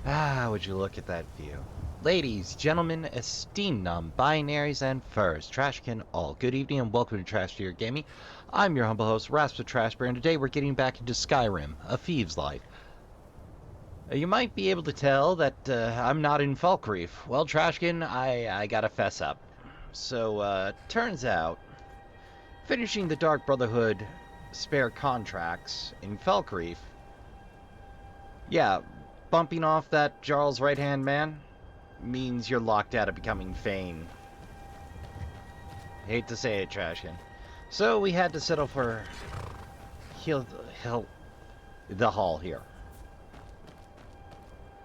Ah, would you look at that view. Ladies, gentlemen, esteemed non-binaries, and furs, Trashkin, all good evening and welcome to Trash Tier Gaming. I'm your humble host, Rasp the Trash Bear, and today we're getting back into Skyrim, A Thieves' Life. You might be able to tell that I'm not in Falkreath. Well, Trashkin, I gotta fess up. So, turns out, finishing the Dark Brotherhood spare contracts in Falkreath, yeah, bumping off that Jarl's right-hand man means you're locked out of becoming Fane. Hate to say it, Trashkin. So we had to settle for the hall here.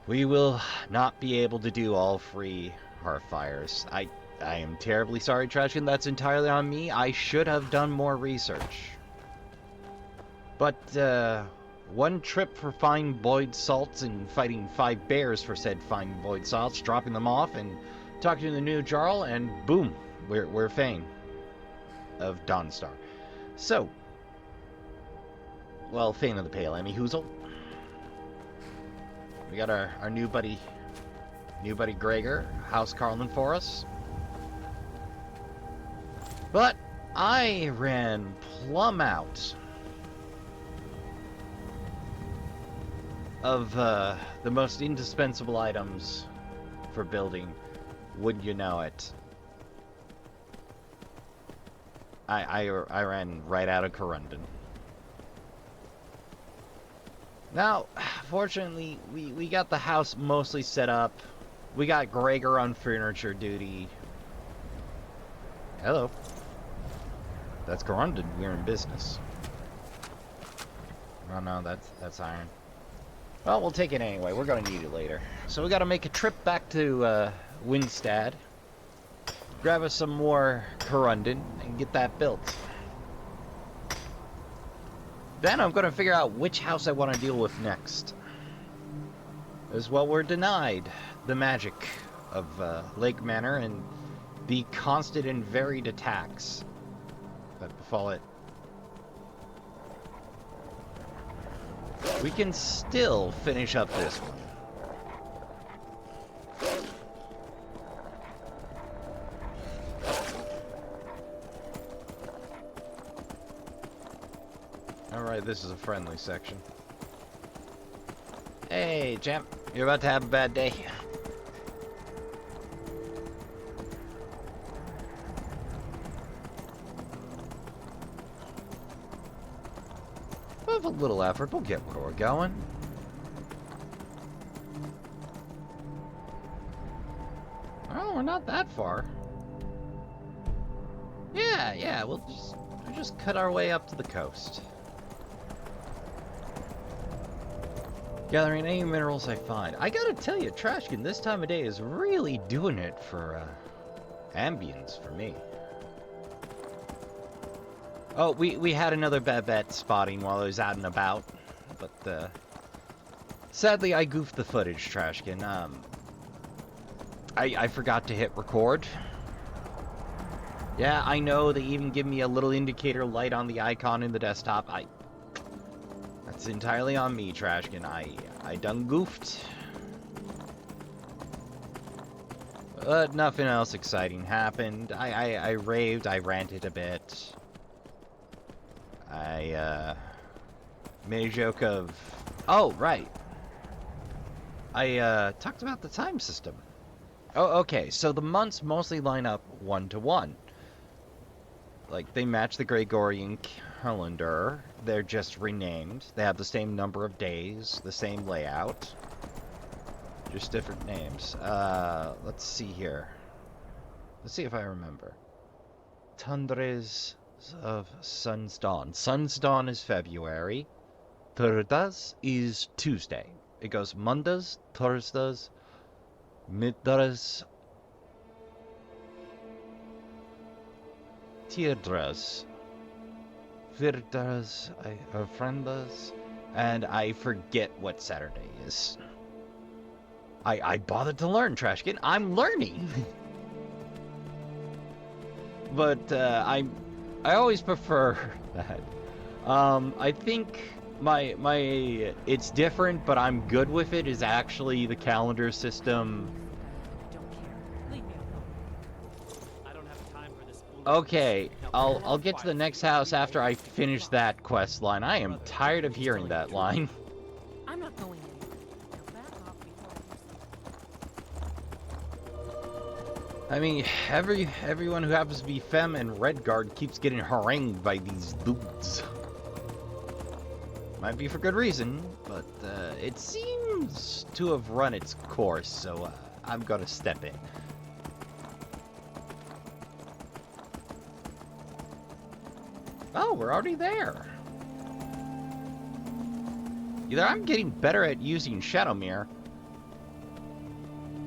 We will not be able to do all free hearthfires. I am terribly sorry, Trashkin. That's entirely on me. I should have done more research. But, one trip for fine Boyd salts and fighting 5 bears for said fine Boyd salts, dropping them off and talking to the new Jarl, and boom, we're Fane of Dawnstar. So, well, Fane of the Pale Emmy Hoozle. We got our new buddy Gregor, House Carlin for us. But I ran plumb out of the most indispensable items for building, wouldn't you know it. I ran right out of Corundon. Now, fortunately, we got the house mostly set up. We got Gregor on furniture duty. Hello. That's Corundon. We're in business. Oh no, that's iron. Well, we'll take it anyway. We're going to need it later. So we got to make a trip back to Windstad. Grab us some more Corundon and get that built. Then I'm going to figure out which house I want to deal with next. As well, we're denied the magic of Lake Manor and the constant and varied attacks that befall it. We can still finish up this one. Alright, this is a friendly section. Hey, champ. You're about to have a bad day. With a little effort, we'll get where we're going. Well, we're not that far. Yeah, we'll just cut our way up to the coast. Gathering any minerals I find. I gotta tell you, Trashkin, this time of day is really doing it for ambience for me. Oh, we had another Babette spotting while I was out and about, but sadly I goofed the footage, Trashkin. I forgot to hit record. Yeah, I know they even give me a little indicator light on the icon in the desktop. That's entirely on me, Trashkin. I done goofed. But nothing else exciting happened. I raved, I ranted a bit. I made a joke of... Oh, right. I talked about the time system. Oh, okay, so the months mostly line up 1 to 1. Like, they match the Gregorian calendar. They're just renamed. They have the same number of days, the same layout. Just different names. Let's see here. Let's see if I remember. Tundras of Sun's Dawn. Sun's Dawn is February. Thursdays is Tuesday. It goes Mondays, Thursdays, Middays, Tiedras, Virdas, Ofrendas, and I forget what Saturday is. I bothered to learn, Trashkin. I'm learning! But, I always prefer that. I think it's different, but I'm good with it, is actually the calendar system. Don't care. Leave me alone. I don't have time for this foolishness. Okay, Now, I'll get to the next house after I finish that quest line. I am tired of hearing that line. I'm not going anywhere. Now back off before I do something. I mean, everyone who happens to be femme and Redguard keeps getting harangued by these dudes. Might be for good reason, but it seems to have run its course, so I'm gonna step in. Oh, we're already there. Either I'm getting better at using Shadow Mirror,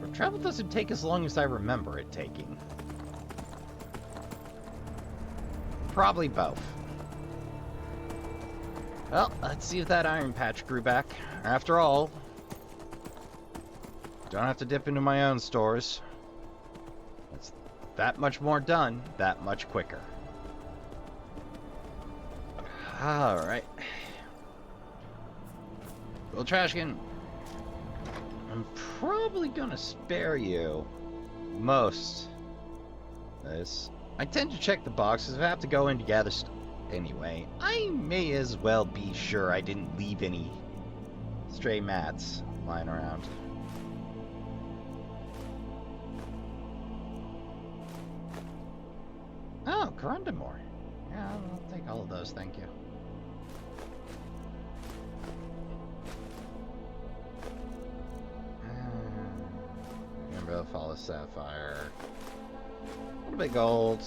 or travel doesn't take as long as I remember it taking. Probably both. Well, let's see if that iron patch grew back. After all, don't have to dip into my own stores. It's that much more done, that much quicker. Alright. Well, Trashkin, I'm probably gonna spare you most of this. I tend to check the boxes if I have to go in to gather anyway. I may as well be sure I didn't leave any stray mats lying around. Oh, Corundamore. Yeah, I'll take all of those, thank you. Remember, follow Sapphire. A little bit gold.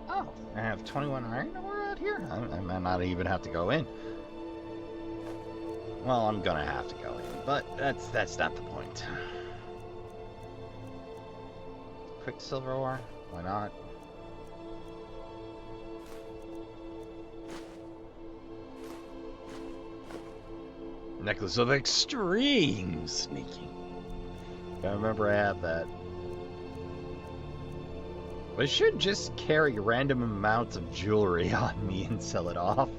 Oh, I have 21 iron ore out here? I might not even have to go in. Well, I'm gonna have to go in, but that's not the point. Quicksilver ore? Why not? Necklace of Extreme Sneaking. I remember I had that. I should just carry random amounts of jewelry on me and sell it off.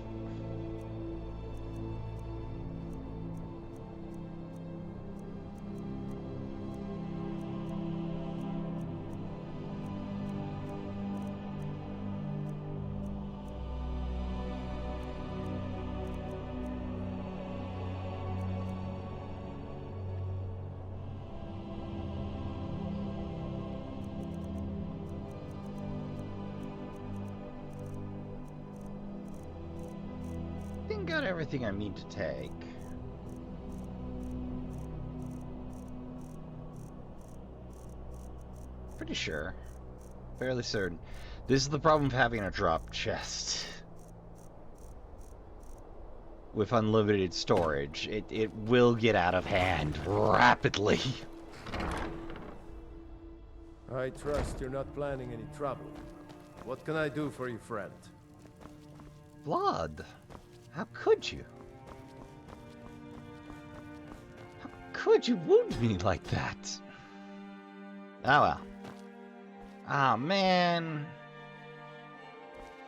Got everything I need to take. Pretty sure. Fairly certain. This is the problem of having a drop chest. With unlimited storage. It will get out of hand rapidly. I trust you're not planning any trouble. What can I do for you, friend? Blood. How could you? How could you wound me like that? Oh well. Ah, man.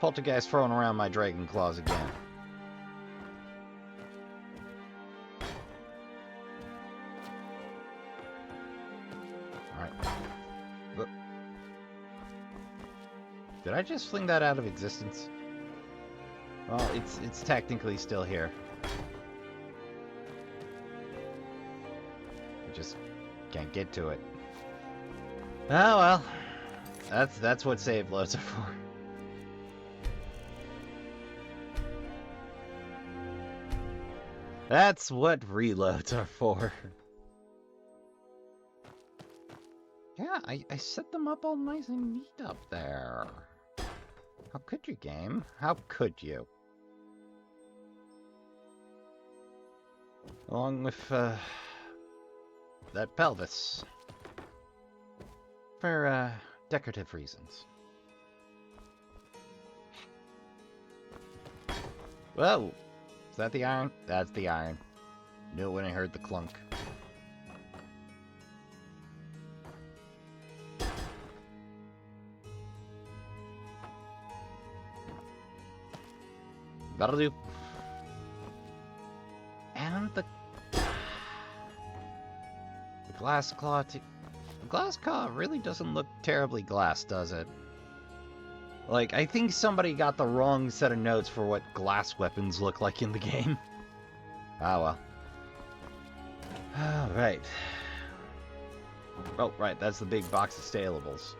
Poltergeist throwing around my dragon claws again. Alright. Did I just fling that out of existence? Well, it's technically still here. I just can't get to it. Oh well. That's what save loads are for. That's what reloads are for. Yeah, I set them up all nice and neat up there. How could you, game? How could you? Along with, that pelvis. For, decorative reasons. Whoa! Is that the iron? That's the iron. Knew it when I heard the clunk. That'll do. And the glass claw, too. The glass claw really doesn't look terribly glass, does it? Like, I think somebody got the wrong set of notes for what glass weapons look like in the game. Ah, well. Alright. Oh, right, that's the big box of stalables.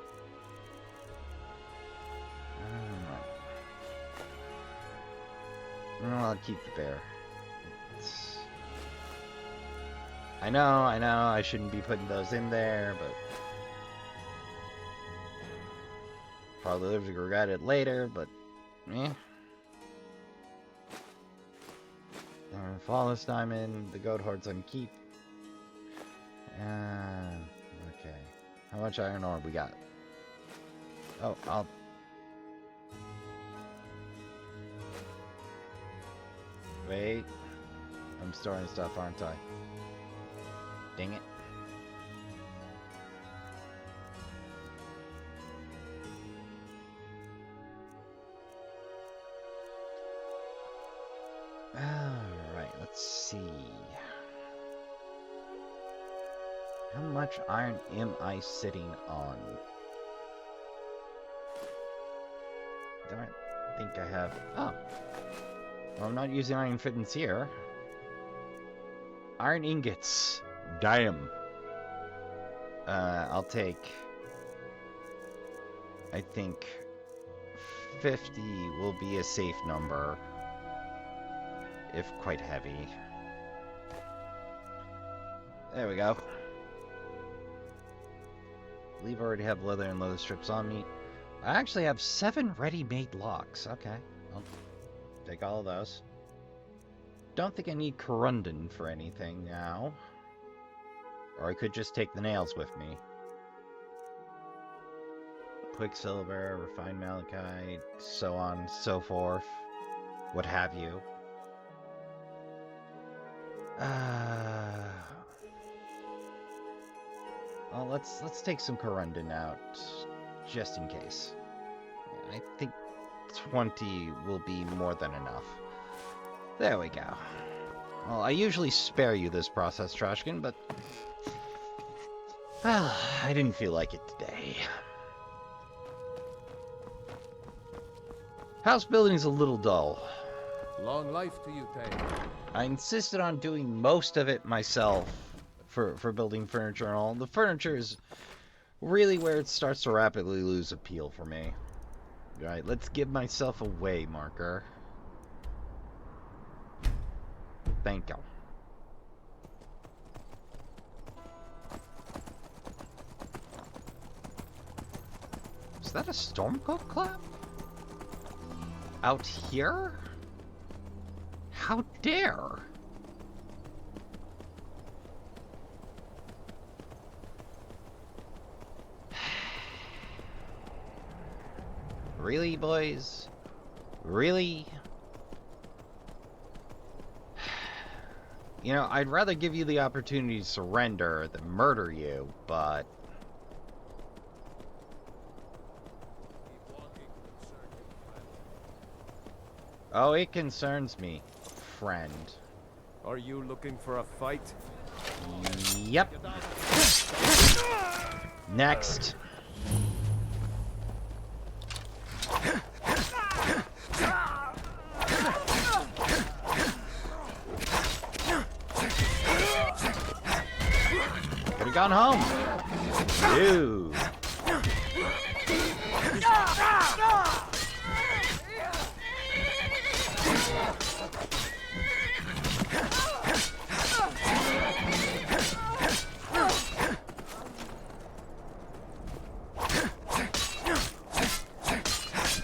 I'll keep the bear. I know, I shouldn't be putting those in there, but probably live to regret it later, but eh. Flawless diamond, the goat horde's on keep. Okay. How much iron ore we got? Oh, I'll... Wait. I'm storing stuff, aren't I? Dang it. Alright, let's see. How much iron am I sitting on? Don't think I have... Oh. Well, I'm not using iron fittings here. Iron ingots. Damn. I'll take... I think 50 will be a safe number. If quite heavy. There we go. I believe I already have leather and leather strips on me. I actually have 7 ready-made locks. Okay. I'll take all of those. Don't think I need corundum for anything now. Or I could just take the nails with me. Quicksilver, refined malachite, so on, so forth. What have you. Well, let's take some corundum out, just in case. I think 20 will be more than enough. There we go. Well, I usually spare you this process, Trashkin, but... I didn't feel like it today. House building is a little dull. Long life to you, Tay. I insisted on doing most of it myself for building furniture and all. The furniture is really where it starts to rapidly lose appeal for me. Right, let's give myself a way marker. Thank you. Is that a stormcoat clap? Out here? How dare? Really, boys? Really? You know, I'd rather give you the opportunity to surrender than murder you, but... Oh, it concerns me, friend. Are you looking for a fight? Yep. Next. Could've gone home. Ew.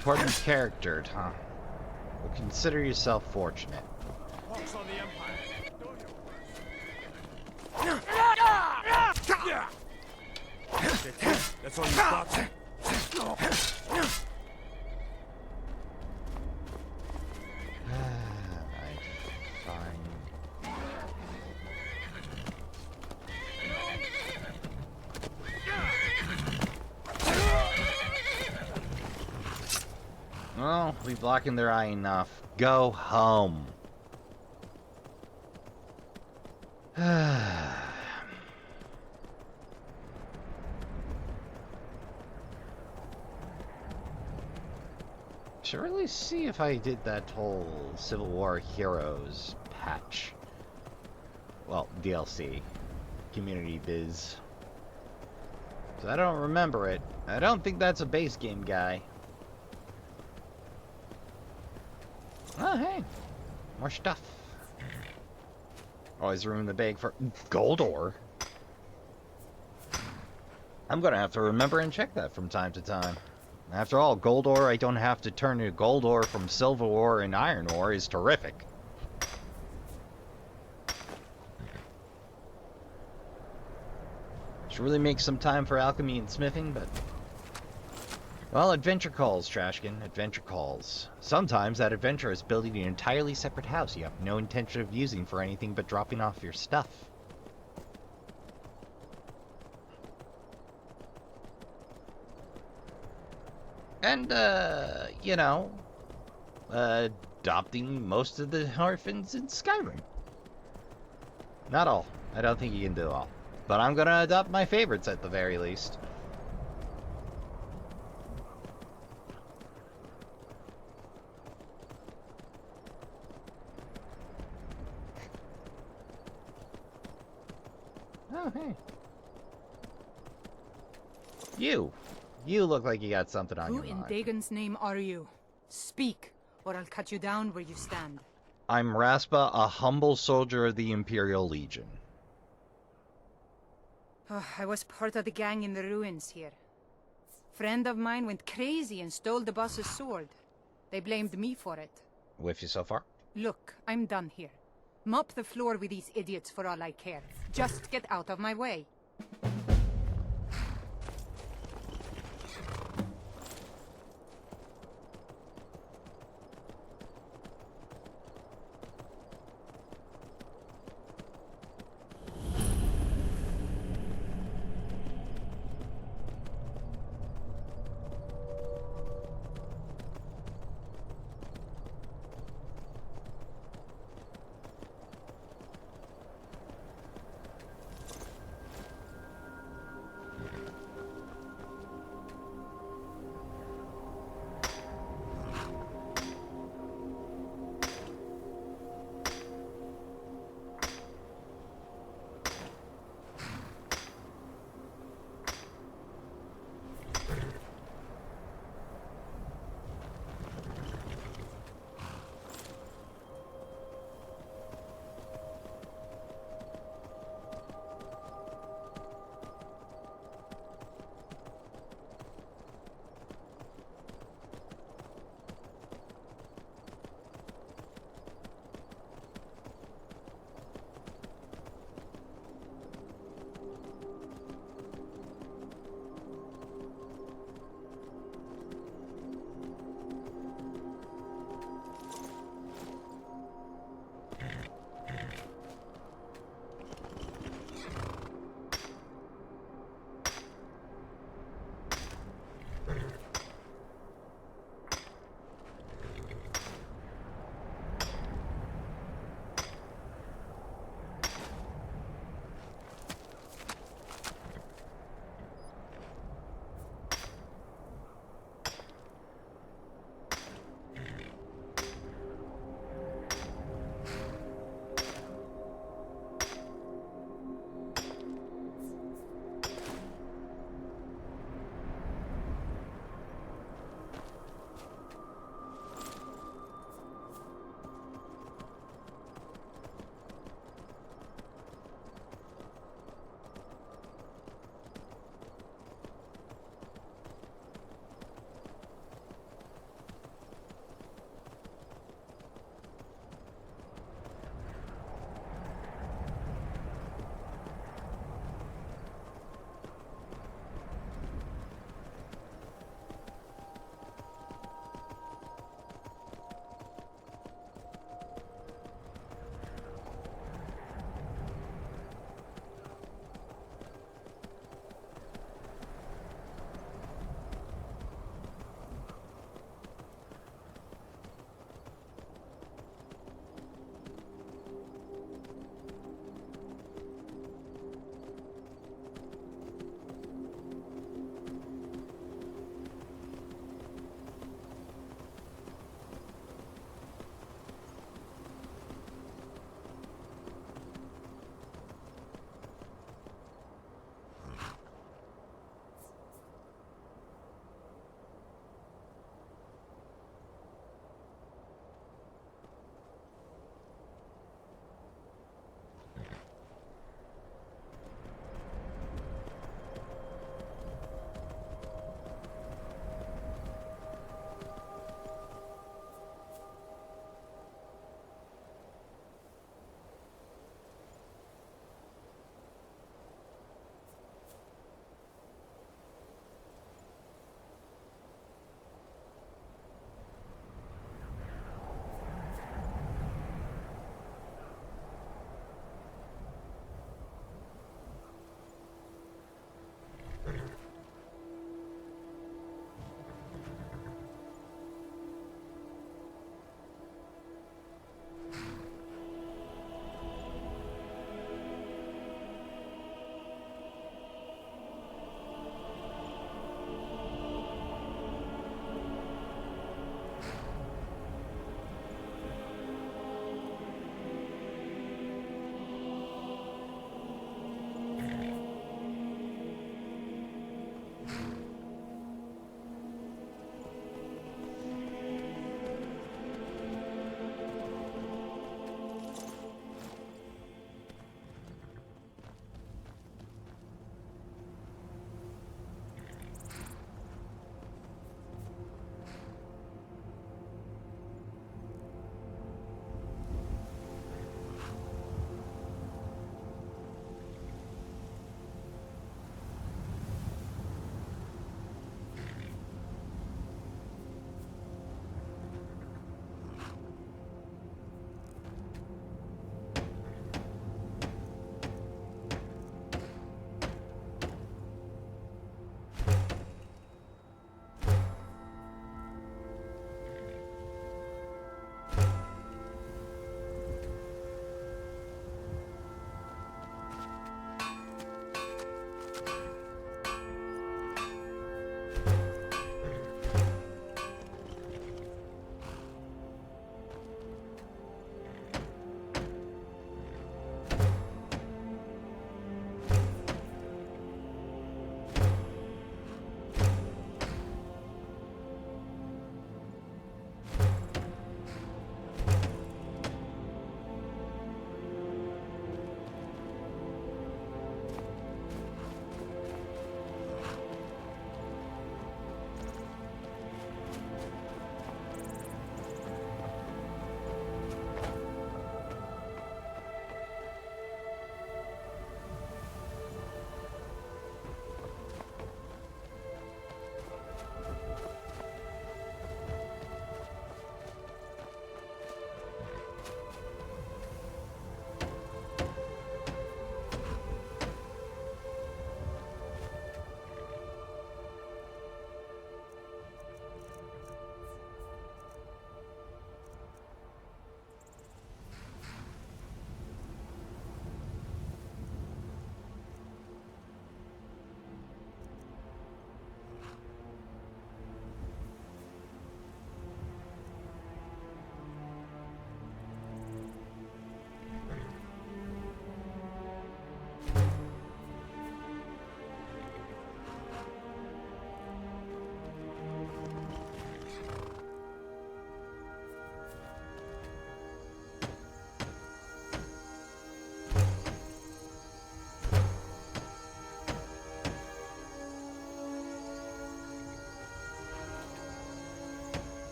Important character, huh? Well, consider yourself fortunate. Hawks on the Empire. That's all you got? Fine. Well, know, we blocking their eye enough. Go home. Should really see if I did that whole Civil War Heroes patch. Well, DLC. Community biz. So I don't remember it. I don't think that's a base game guy. Oh, hey. More stuff. Always room in the bag for gold ore. I'm gonna have to remember and check that from time to time. After all, gold ore I don't have to turn to gold ore from silver ore and iron ore is terrific. Should really make some time for alchemy and smithing, but... Well, adventure calls, Trashkin. Adventure calls. Sometimes that adventure is building an entirely separate house you have no intention of using for anything but dropping off your stuff. And, you know, adopting most of the orphans in Skyrim. Not all. I don't think you can do all. But I'm gonna adopt my favorites at the very least. Oh, hey. You look like you got something on your Who in mind. Dagon's name are you? Speak, or I'll cut you down where you stand. I'm Raspa, a humble soldier of the Imperial Legion. Oh, I was part of the gang in the ruins here. Friend of mine went crazy and stole the boss's sword. They blamed me for it. With you so far? Look, I'm done here. Mop the floor with these idiots for all I care. Just get out of my way.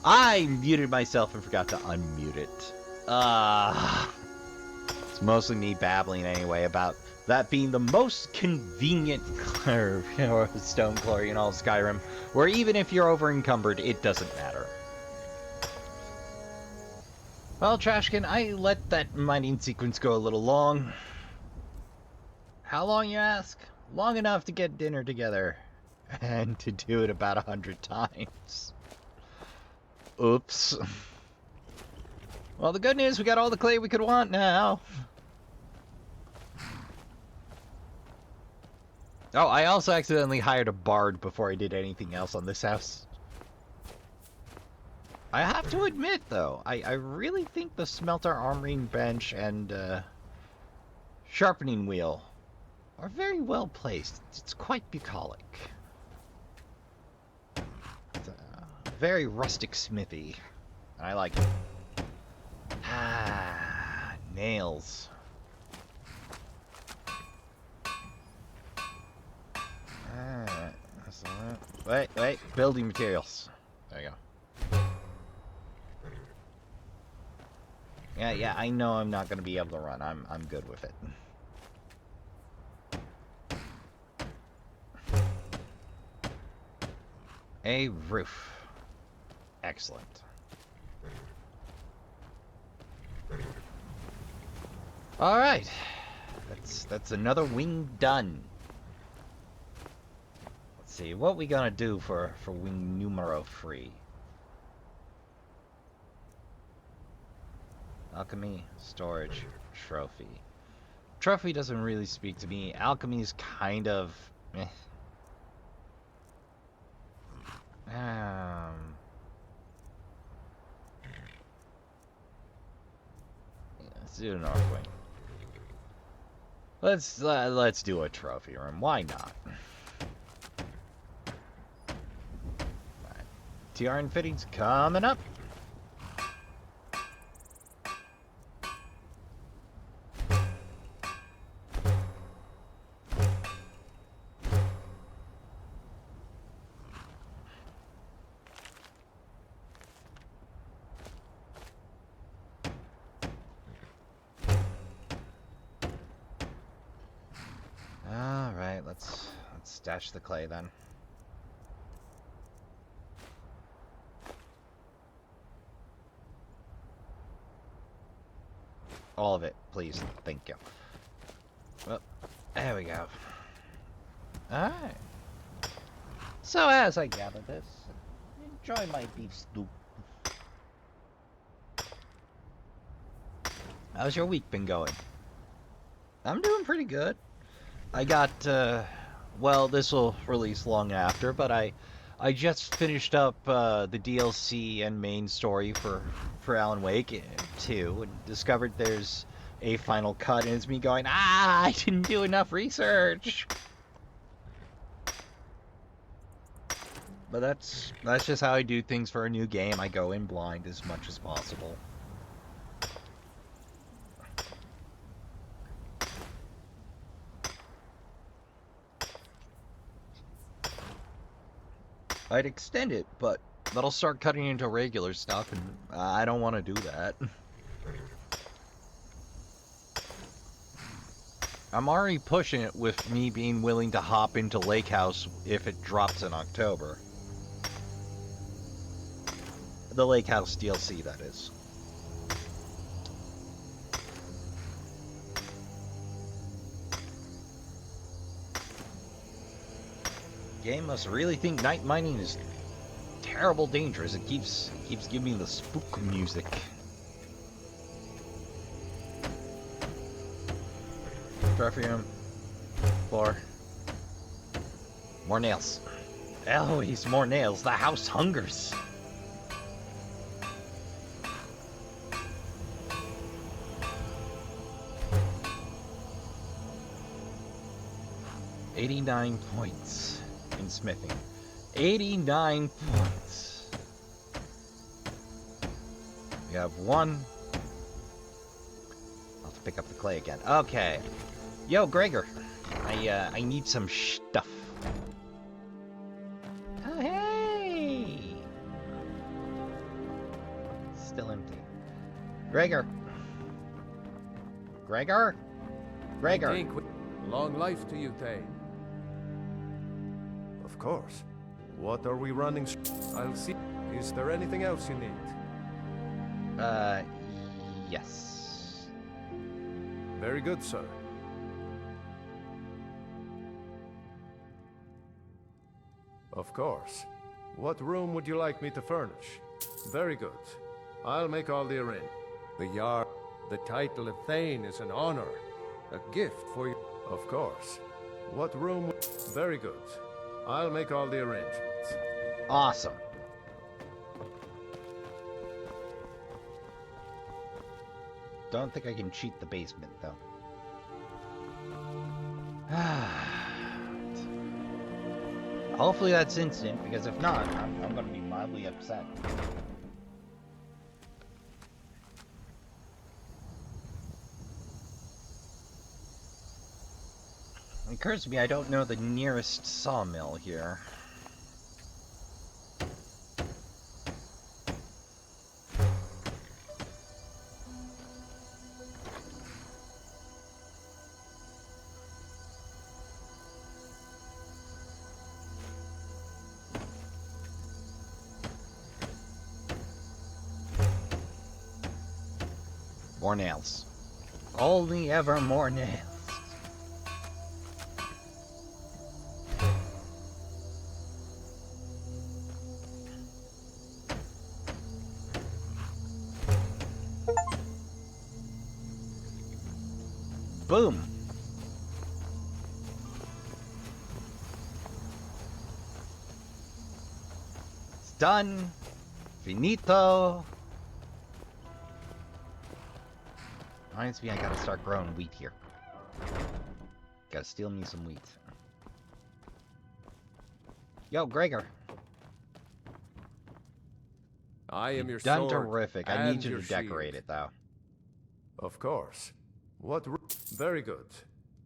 I muted myself and forgot to unmute it. It's mostly me babbling anyway about that being the most convenient stone quarry in all of Skyrim, where even if you're over encumbered, it doesn't matter. Well, Trashkin, I let that mining sequence go a little long. How long, you ask? Long enough to get dinner together. And to do it about 100 times. Oops. Well, the good news, we got all the clay we could want now. Oh, I also accidentally hired a bard before I did anything else on this house. I have to admit, though, I really think the smelter armoring bench and sharpening wheel are very well placed. It's quite bucolic. It's a very rustic smithy. I like it. Ah, nails. Alright, wait, building materials. There you go. Yeah, I know I'm not gonna be able to run. I'm good with it. A roof. Excellent. Alright. That's another wing done. Let's see, what we gonna do for wing numero 3? Alchemy, storage, trophy. Trophy doesn't really speak to me. Alchemy is kind of eh. Let's do the North Wing. Let's do a trophy room. Why not? Right. TR and fittings coming up. Let's stash the clay then. All of it, please. Thank you. Well, there we go. Alright. So as I gather this, enjoy my beef stew. How's your week been going? I'm doing pretty good. I got, well, this will release long after, but I just finished up the DLC and main story for Alan Wake 2 and discovered there's a final cut, and it's me going, I didn't do enough research. But that's just how I do things for a new game. I go in blind as much as possible. I'd extend it, but that'll start cutting into regular stuff, and I don't want to do that. I'm already pushing it with me being willing to hop into Lake House if it drops in October. The Lake House DLC, that is. Game must really think night mining is terrible dangerous. It keeps giving me the spook music. Trophy room. Floor. More nails. Always more nails. The house hungers. $89 points. In smithing. 89 points. We have one. I'll have to pick up the clay again. Okay. Yo, Gregor. I need some stuff. Oh, hey! Gregor. Gregor? Gregor. Think long life to you, Thane. Of course. What are we running? I'll see. Is there anything else you need? Yes. Very good, sir. Of course. What room would you like me to furnish? Very good. I'll make all the arrangements. The yard, the title of Thane is an honor. A gift for you. Of course. What room? Very good. I'll make all the arrangements. Awesome. Don't think I can cheat the basement, though. Hopefully that's instant, because if not, I'm going to be mildly upset. It occurs to me I don't know the nearest sawmill here. More nails. Only ever more nails. Boom. It's done. Finito. Reminds me I gotta start growing wheat here. Gotta steal me some wheat. Yo, Gregor. I am your Done sword. terrific. I and need you your to decorate shield. it, though. Of course. What? Very good.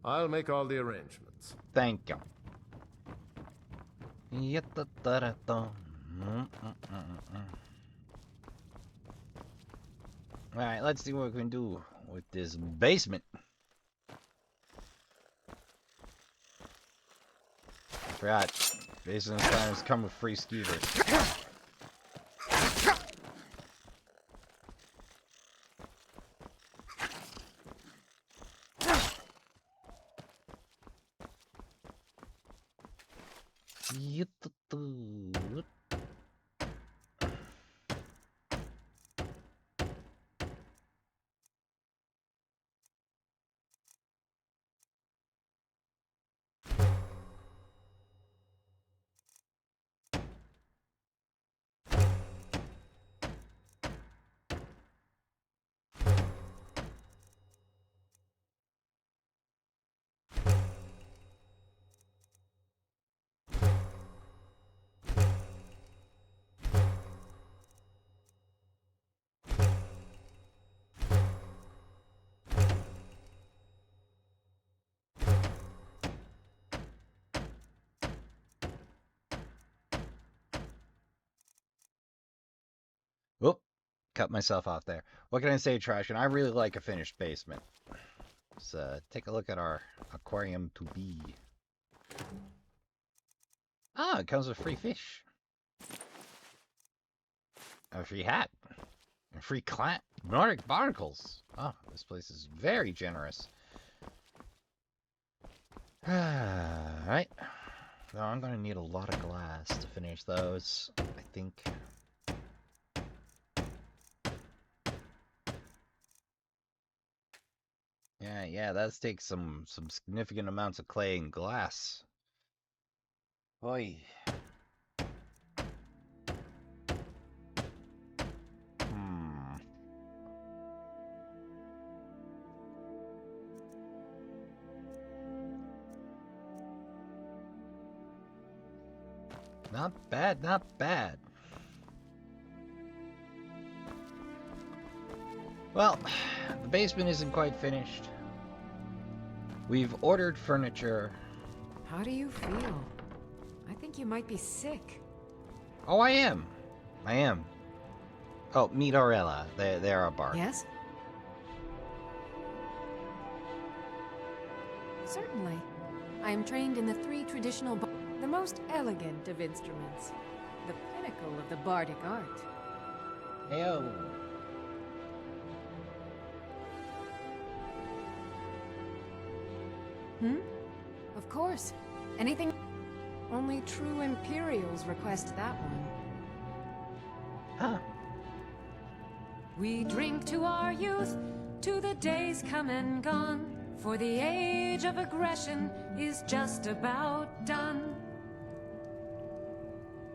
I'll make all the arrangements. Thank you. Alright, let's see what we can do with this basement. Forgot. Basement sometimes come with free skeevers. Whoop. Cut myself off there. What can I say, Trashkin? I really like a finished basement. Let's take a look at our aquarium to be. Ah, it comes with free fish. A free hat. A free Nordic barnacles. Oh, this place is very generous. Alright. So I'm going to need a lot of glass to finish those, I think. Yeah, that takes some significant amounts of clay and glass. Oi. Not bad, not bad. Well, the basement isn't quite finished. We've ordered furniture. How do you feel? I think you might be sick. Oh, I am. I am. Oh, meet Aurella. They're our bar. Yes? Certainly. I am trained in the three traditional the most elegant of instruments. The pinnacle of the bardic art. Heyo. Of course. Anything... Only true Imperials request that one. Huh. We drink to our youth, to the days come and gone, for the age of aggression is just about done.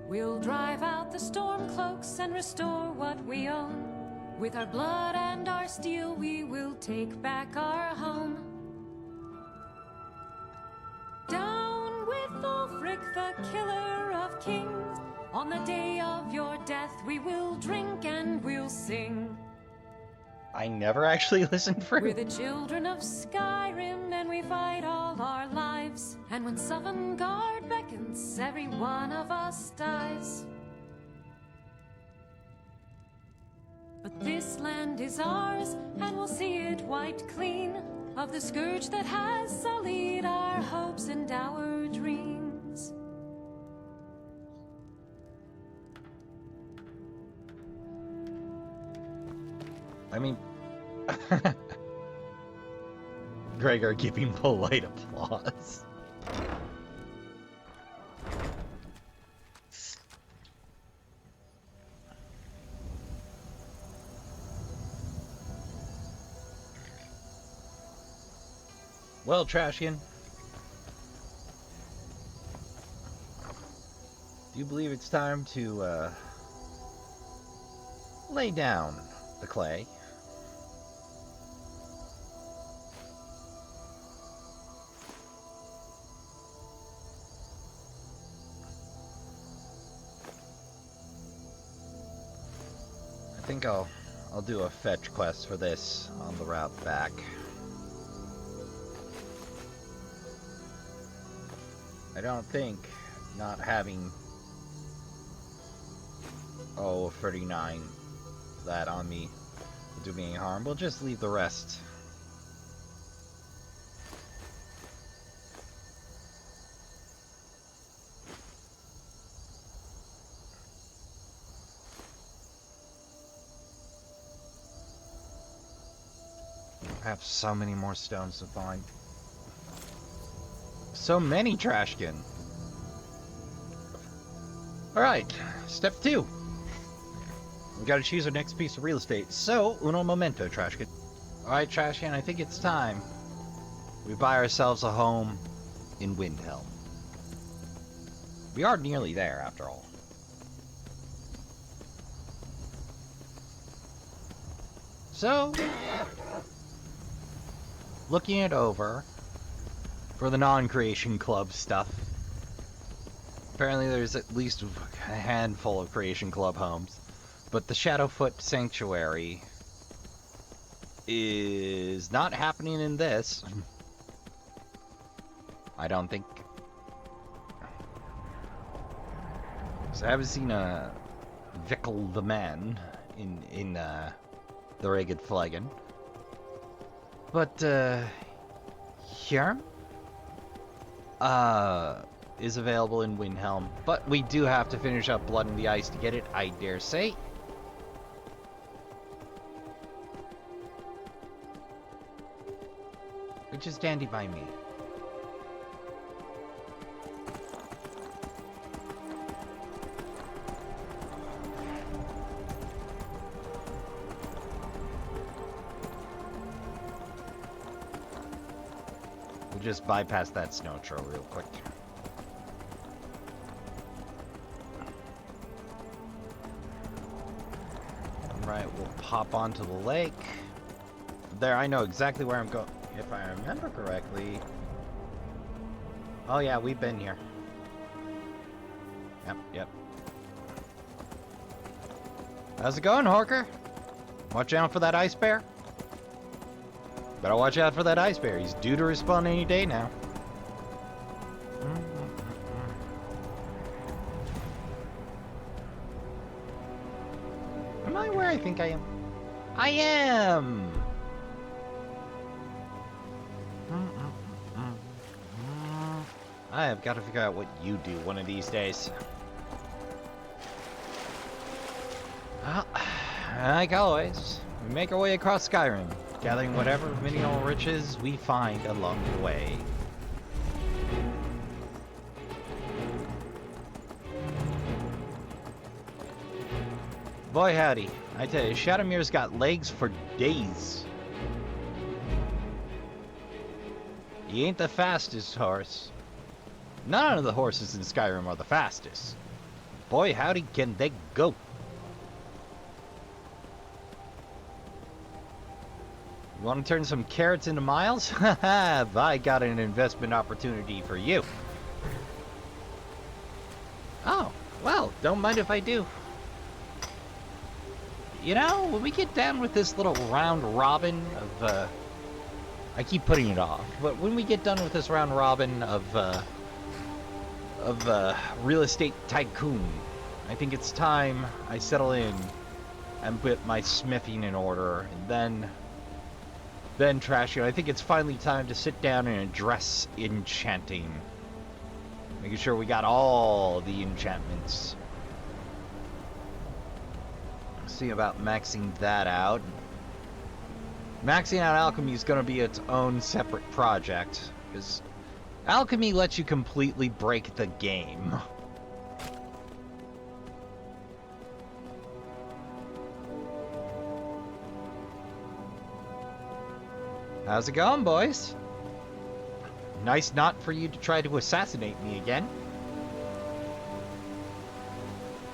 We'll drive out the storm cloaks and restore what we own. With our blood and our steel, we will take back our home. Down with Ulfric, the killer of kings. On the day of your death, we will drink and we'll sing. I never actually listened for We're the children of Skyrim, and we fight all our lives. And when Sovngarde beckons, every one of us dies. But this land is ours, and we'll see it wiped clean of the scourge that has sullied our hopes and our dreams. I mean, Gregor giving polite applause. Well, Trashkin, do you believe it's time to lay down the clay? I think I'll do a fetch quest for this on the route back. I don't think not having 39 that on me will do me any harm. We'll just leave the rest. I have so many more stones to find. So many, Trashkin. Alright, step 2. We gotta choose our next piece of real estate. So, uno momento, Trashkin. Alright, Trashkin, I think it's time we buy ourselves a home in Windhelm. We are nearly there, after all. So, looking it over for the non-creation club stuff. Apparently there's at least a handful of creation club homes, but the Shadowfoot Sanctuary is not happening in this. I don't think. So I haven't seen a Vickle the Man in the Ragged Flagon. But here is available in Windhelm, but we do have to finish up Blood in the Ice to get it, I dare say. Which is dandy by me. We'll just bypass that snow trail real quick. Alright, we'll pop onto the lake. There, I know exactly where I'm going. If I remember correctly. Oh yeah, we've been here. Yep. How's it going, Horker? Watch out for that ice bear. Better watch out for that ice bear. He's due to respawn any day now. Am I where I think I am? I am! I have got to figure out what you do one of these days. Well, like always, we make our way across Skyrim, gathering whatever mineral riches we find along the way. Boy howdy, I tell you, Shadowmere's got legs for days. He ain't the fastest horse. None of the horses in Skyrim are the fastest. Boy howdy, can they go. You want to turn some carrots into miles? Haha, I got an investment opportunity for you. Oh, well, don't mind if I do. You know, when we get down with this little round robin of, I keep putting it off, but when we get done with this round robin of real estate tycoon, I think it's time I settle in and put my smithing in order, and then Trashkin. I think it's finally time to sit down and address enchanting. Making sure we got all the enchantments. See about maxing that out. Maxing out alchemy is going to be its own separate project, because alchemy lets you completely break the game. How's it going, boys? Nice not for you to try to assassinate me again.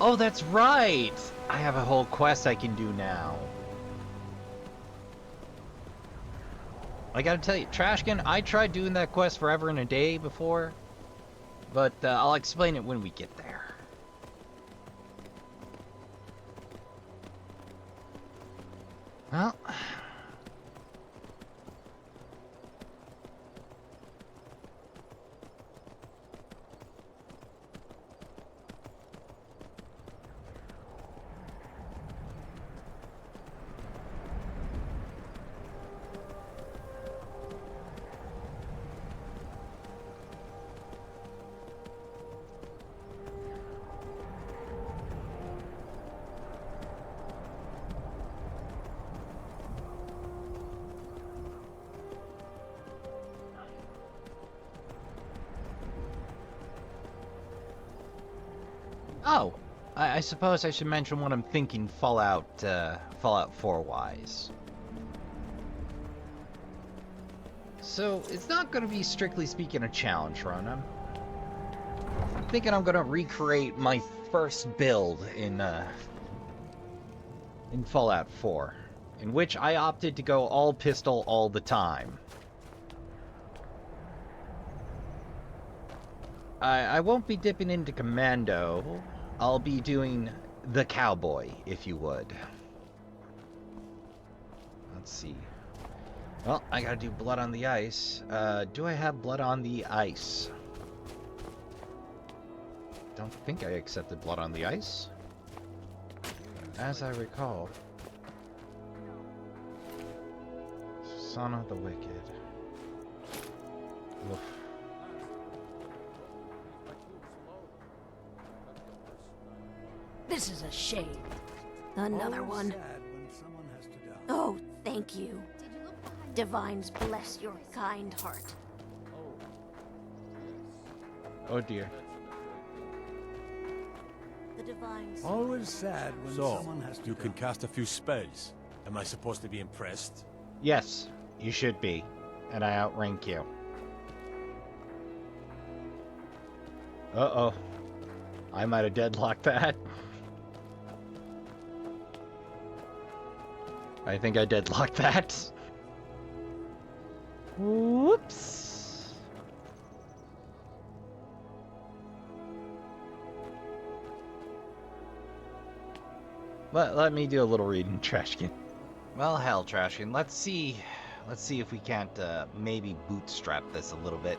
Oh, that's right! I have a whole quest I can do now. I gotta tell you, Trashkin, I tried doing that quest forever and a day before, but I'll explain it when we get there. Well... Oh, I suppose I should mention what I'm thinking Fallout 4 wise. So, it's not going to be, strictly speaking, a challenge run. I'm thinking I'm going to recreate my first build in Fallout 4, in which I opted to go all pistol all the time. I won't be dipping into commando. I'll be doing the cowboy, if you would. Let's see. Well, I gotta do blood on the ice. Do I have blood on the ice? Don't think I accepted blood on the ice. As I recall. Son of the wicked. Oof. This is a shame. Another one. Oh, thank you. Divines bless your kind heart. Oh dear. The divines. Always sad when someone has to you can cast a few spells. Am I supposed to be impressed? Yes, you should be. And I outrank you. Uh-oh. I might have deadlocked that. I think I deadlocked that. Whoops. Let me do a little reading, Trashkin. Well, hell, Trashkin. Let's see if we can't maybe bootstrap this a little bit.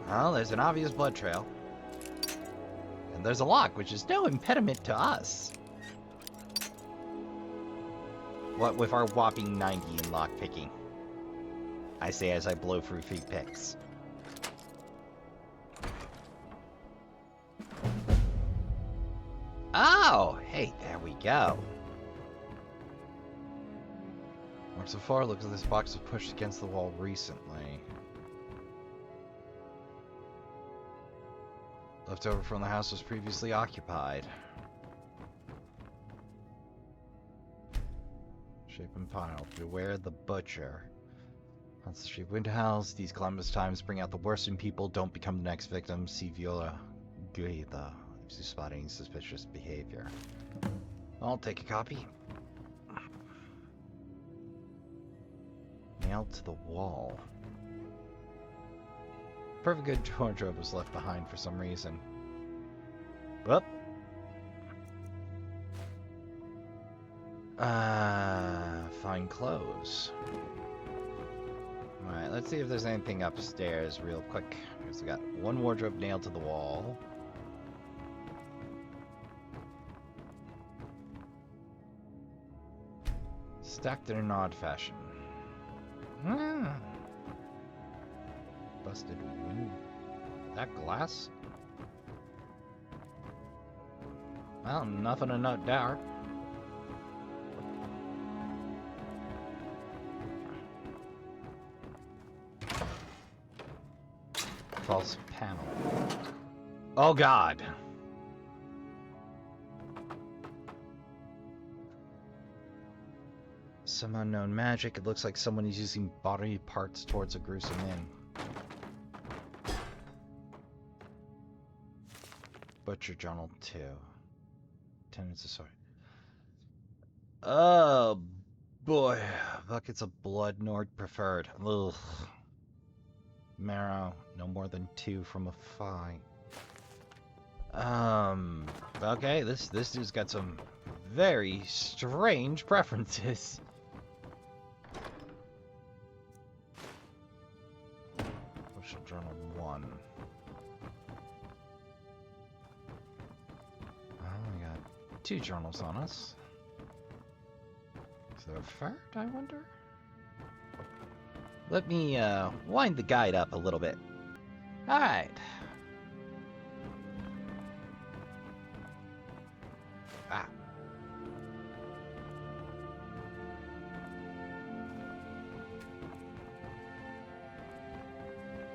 Well, there's an obvious blood trail. And there's a lock, which is no impediment to us. What with our whopping 90 in lockpicking? I say as I blow through 3 picks. Oh, hey, there we go. Mark so far, looks like this box was pushed against the wall recently. Leftover from the house was previously occupied. Shape and pile. Beware the butcher. Once the sheep went to house, these calamitous times bring out the worst in people. Don't become the next victim. See Viola Guida if you're spotting suspicious behavior. I'll take a copy. Nailed to the wall. Perfect good wardrobe was left behind for some reason. Whoop. Fine clothes. Alright, let's see if there's anything upstairs real quick. So we got one wardrobe nailed to the wall. Stacked in an odd fashion. Busted window. That glass? Well, nothing to note there. False panel. Oh god! Some unknown magic. It looks like someone is using body parts towards a gruesome end. Butcher Journal 2. Tenants of sorry. Oh boy. Buckets of blood, Nord preferred. Ugh. Marrow, no more than 2 from a fight. Okay, this dude's got some very strange preferences. Social Journal 1. Well, we got 2 journals on us. Is there a third, I wonder? Let me wind the guide up a little bit. Alright. Ah.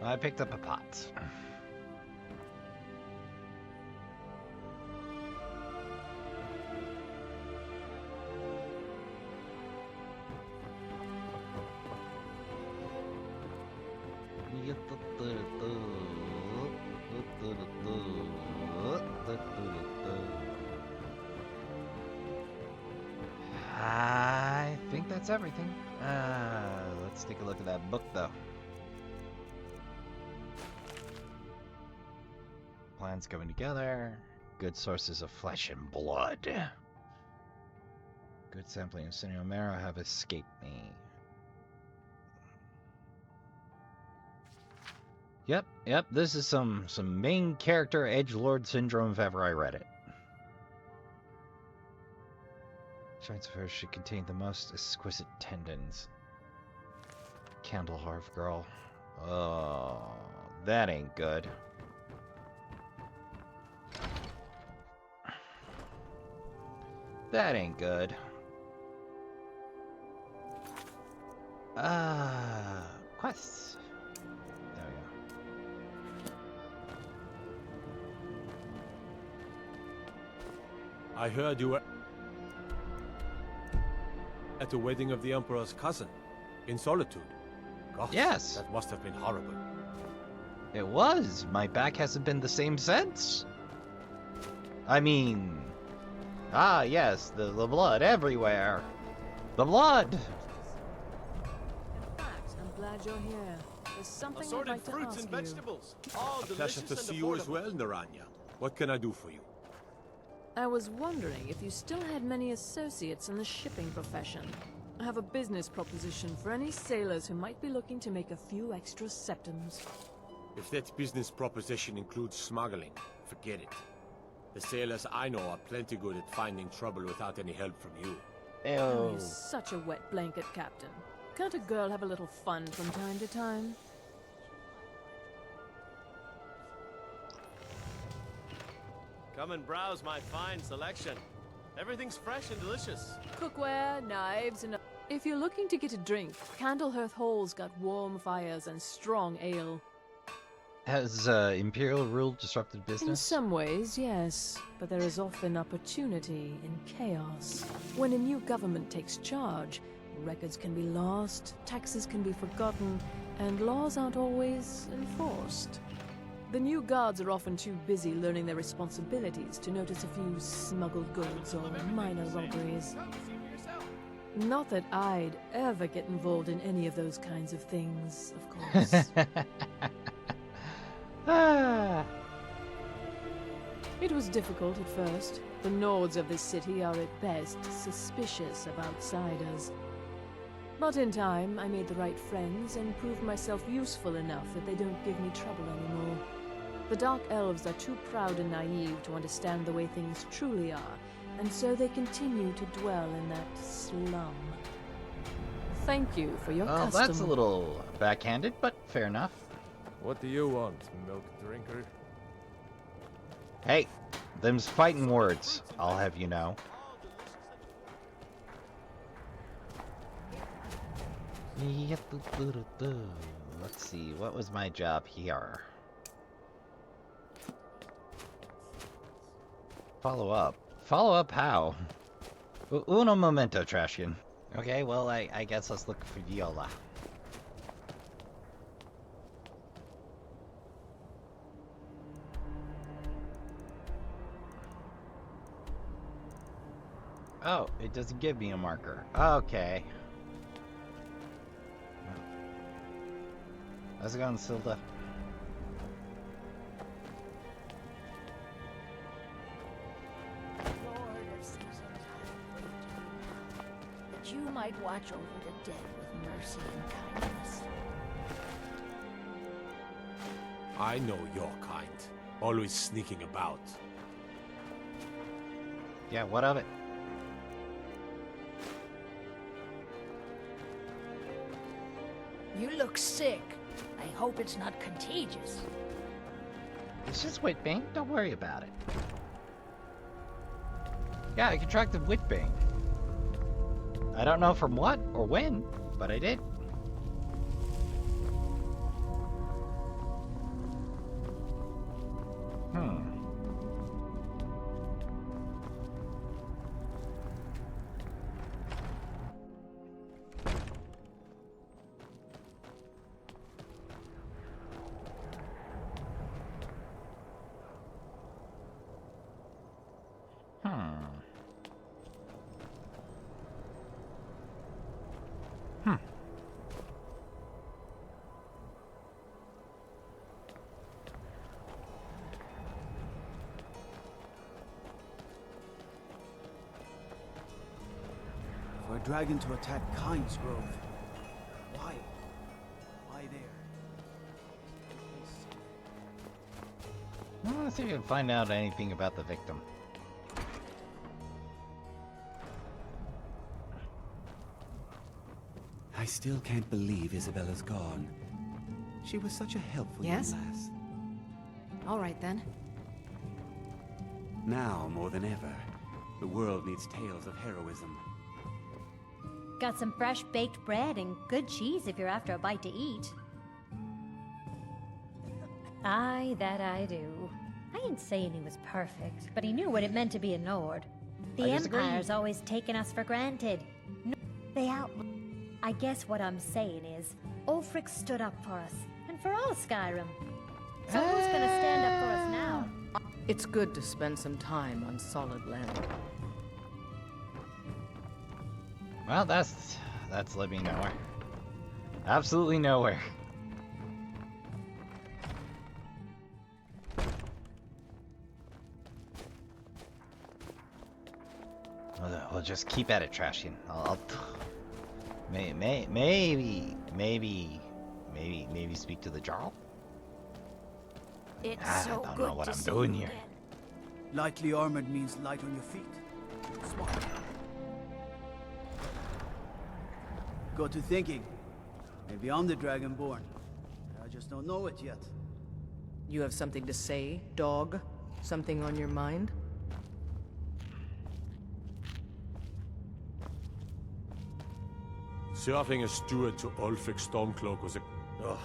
I picked up a pot. I think that's everything. Let's take a look at that book, though. Plans coming together. Good sources of flesh and blood. Good sampling of Senor Marrow have escaped me. Yep, this is some main character edgelord syndrome if ever I read it. Joints of hers should contain the most exquisite tendons. Candlehearth girl. Oh, that ain't good. That ain't good. Quests. There we go. I heard you were at the wedding of the Emperor's cousin, in Solitude. Gosh, Yes. that must have been horrible. It was. My back hasn't been the same since. I mean... Ah, yes, the blood everywhere. The blood! In fact, I'm glad you're here. There's something I'd like to fruits ask and you. vegetables. All pleasure to see you as well, Naranya. What can I do for you? I was wondering if you still had many associates in the shipping profession. I have a business proposition for any sailors who might be looking to make a few extra septims. If that business proposition includes smuggling, forget it. The sailors I know are plenty good at finding trouble without any help from you. Oh, you're such a wet blanket, Captain. Can't a girl have a little fun from time to time? Come and browse my fine selection. Everything's fresh and delicious. Cookware, knives, and... If you're looking to get a drink, Candlehearth Hall's got warm fires and strong ale. Has Imperial rule disrupted In business? some ways, yes, but there is often opportunity in chaos. When a new government takes charge, records can be lost, taxes can be forgotten, and laws aren't always enforced. The new guards are often too busy learning their responsibilities to notice a few smuggled goods or minor robberies. Not that I'd ever get involved in any of those kinds of things, of course. Ah. It was difficult at first. The Nords of this city are at best suspicious of outsiders. But in time, I made the right friends and proved myself useful enough that they don't give me trouble anymore. The Dark Elves are too proud and naive to understand the way things truly are, and so they continue to dwell in that slum. Thank you for your Well, custom. that's a little backhanded, but fair enough. What do you want, milk drinker? Hey, them's fighting words, I'll have you know. Let's see, what was my job here? Follow up. Follow up how? Uno momento, Trashkin. Okay, well, I guess let's look for Viola. Oh, it doesn't give me a marker. Okay. How's it going, Silda? That you might watch over the dead with mercy and kindness. I know your kind. Always sneaking about. Yeah, what of it? You look sick. I hope it's not contagious. It's just Whitbane. Don't worry about it. Yeah, I contracted Whitbane. I don't know from what or when, but I did. For a dragon to attack Kynes Grove. Why? Why there? I want to see if I can find out anything about the victim. I still can't believe Isabella's gone. She was such a helpful young Yes? lass. All right, then. Now, more than ever, the world needs tales of heroism. Got some fresh baked bread and good cheese if you're after a bite to eat. Aye, that I do. I ain't saying he was perfect, but he knew what it meant to be a Nord. The I disagree. Empire's always taken us for granted. No, they out. I guess what I'm saying is, Ulfric stood up for us, and for all Skyrim. So who's gonna stand up for us now? It's good to spend some time on solid land. Well, that's led me nowhere. Absolutely nowhere. We'll just keep at it, Trashkin. Maybe speak to the Jarl. It's I so don't good know what to I'm see doing you here. again. Lightly armored means light on your feet. Smart. Got to thinking. Maybe I'm the Dragonborn. I just don't know it yet. You have something to say, dog? Something on your mind? Serving as steward to Ulfric Stormcloak was a... Ugh.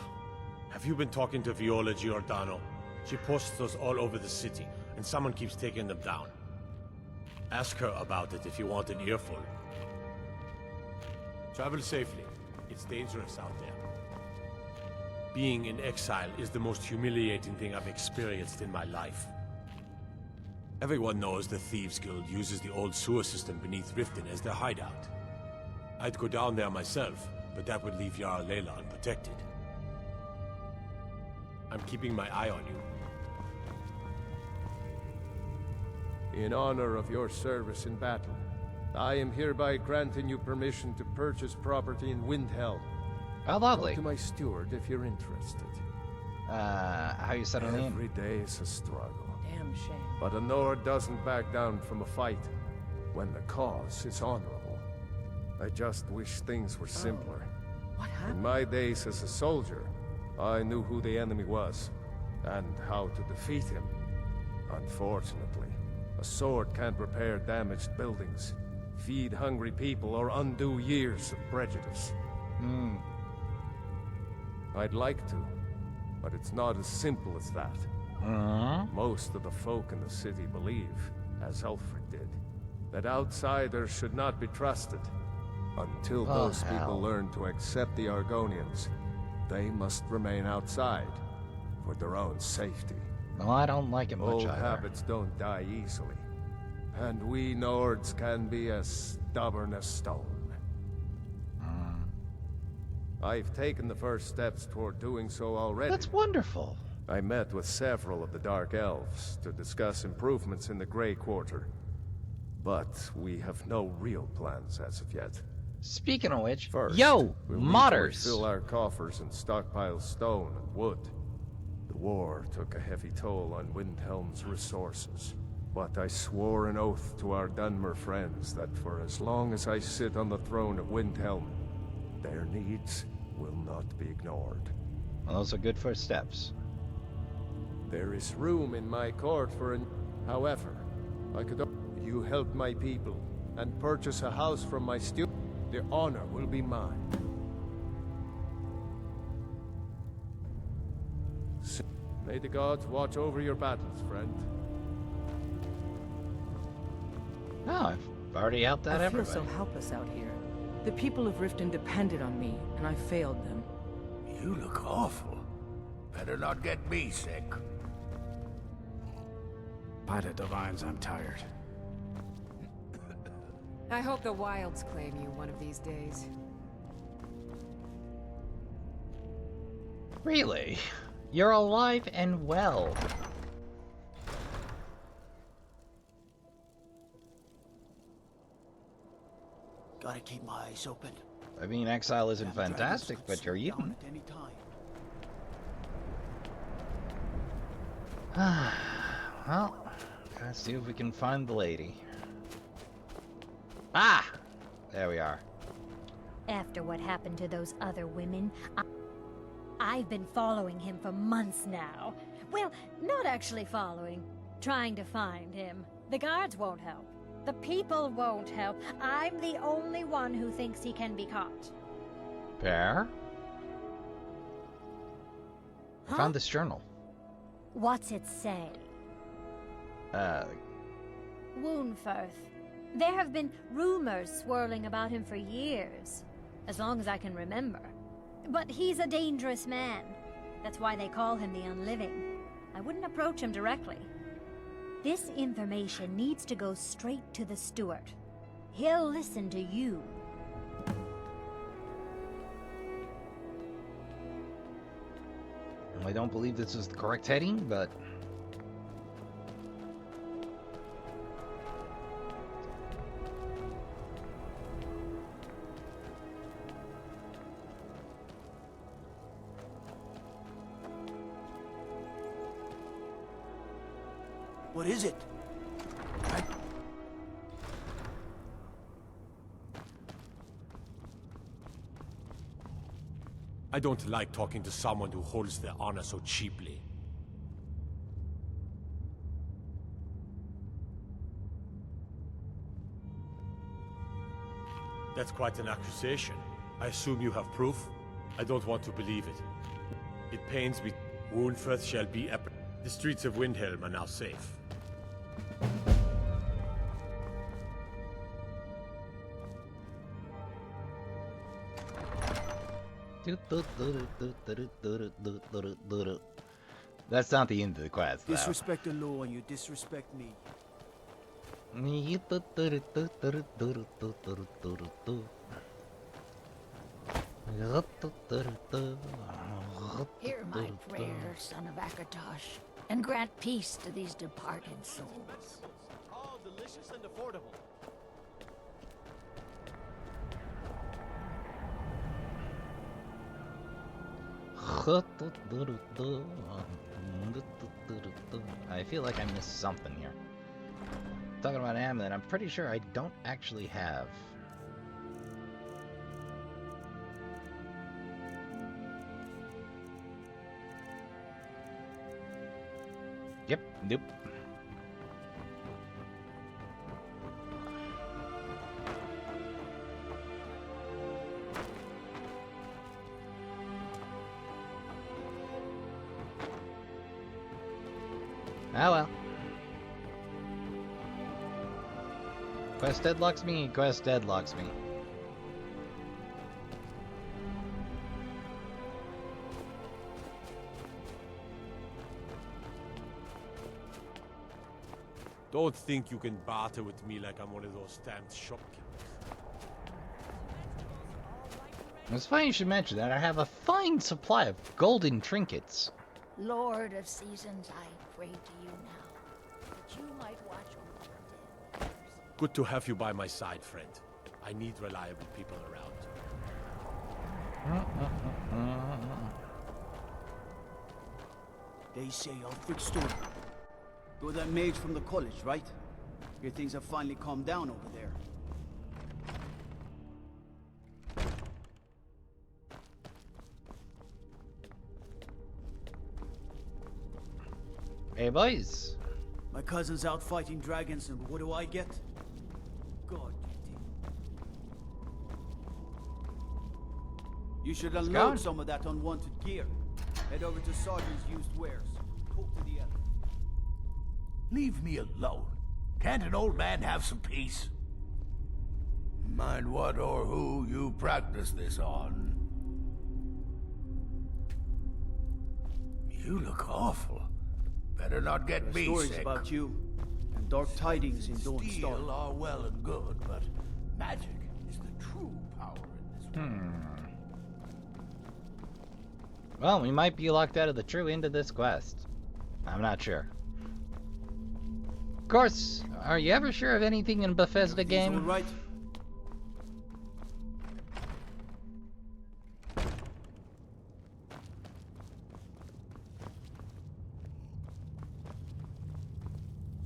Have you been talking to Viola Giordano? She posts us all over the city, and someone keeps taking them down. Ask her about it if you want an earful. Travel safely. It's dangerous out there. Being in exile is the most humiliating thing I've experienced in my life. Everyone knows the Thieves Guild uses the old sewer system beneath Riften as their hideout. I'd go down there myself, but that would leave Jarl Layla unprotected. I'm keeping my eye on you. In honor of your service in battle, I am hereby granting you permission to purchase property in Windhelm. Oh, lovely. Talk to my steward if you're interested. How you settle in? Every day is a struggle. Damn shame. But a Nord doesn't back down from a fight when the cause is honorable. I just wish things were simpler. What happened? In my days as a soldier, I knew who the enemy was and how to defeat him. Unfortunately, a sword can't repair damaged buildings, feed hungry people, or undo years of prejudice. I'd like to, but it's not as simple as that. Most of the folk in the city believe, as Ulfric did, that outsiders should not be trusted. Until those people learn to accept the Argonians, they must remain outside for their own safety. Well, I don't like it much Old either. habits don't die easily, and we Nords can be as stubborn as stone. I've taken the first steps toward doing so already. That's wonderful. I met with several of the Dark Elves to discuss improvements in the Grey Quarter, but we have no real plans as of yet. Speaking of which, First, yo, we'll need to modders. fill our coffers and stockpile stone and wood. The war took a heavy toll on Windhelm's resources, but I swore an oath to our Dunmer friends that for as long as I sit on the throne of Windhelm, their needs will not be ignored. Well, those are good first steps. There is room in my court for an... However, I could... You help my people and purchase a house from my steward. The honor will be mine. May the gods watch over your battles, friend. Oh, I've already out that I feel everybody. so helpless out here. The people of Riften depended on me, and I failed them. You look awful. Better not get me sick. By the divines, I'm tired. I hope the wilds claim you one of these days. Really? You're alive and well. Gotta keep my eyes open. I mean, exile isn't Damn dragons fantastic, could but you're swoop down eating. at any time. Well, let's see if we can find the lady. Ah! There we are. After what happened to those other women, I've been following him for months now. Well, not actually following. Trying to find him. The guards won't help. The people won't help. I'm the only one who thinks he can be caught. Fair. I Huh? found this journal. What's it say? Woundfirth. There have been rumors swirling about him for years. As long as I can remember. But he's a dangerous man. That's why they call him the Unliving. I wouldn't approach him directly. This information needs to go straight to the steward. He'll listen to you. I don't believe this is the correct heading, but... What is it? I don't like talking to someone who holds their honor so cheaply. That's quite an accusation. I assume you have proof? I don't want to believe it. It pains me. Woundfirth shall be the streets of Windhelm are now safe. That's not the end of the quest, though. Disrespect the law and you disrespect me. Hear my prayer, son of Akatosh, and grant peace to these departed souls. All delicious and affordable. I feel like I missed something here. Talking about ammo that I'm pretty sure I don't actually have. Yep, nope. Ah well. Quest deadlocks me, quest deadlocks me. Don't think you can barter with me like I'm one of those stamped shopkeepers. It's funny you should mention that. I have a fine supply of golden trinkets. Lord of Seasons, I pray to you now, that you might watch over the dead. Good to have you by my side, friend. I need reliable people around. They say I'll fix story. You're that mage from the college, right? Your things have finally calmed down over there. Hey boys. My cousin's out fighting dragons, and what do I get? God, you should unload some of that unwanted gear. Head over to Sergeant's used wares. Talk to the elf. Leave me alone. Can't an old man have some peace? Mind what or who you practice this on. You look awful. Better not get me stories sick. About you, and dark tidings in Dawn Star. Steel are well and good, but magic is the true power in this world. Well, we might be locked out of the true end of this quest. I'm not sure. Of course, are you ever sure of anything in Bethesda game? All right.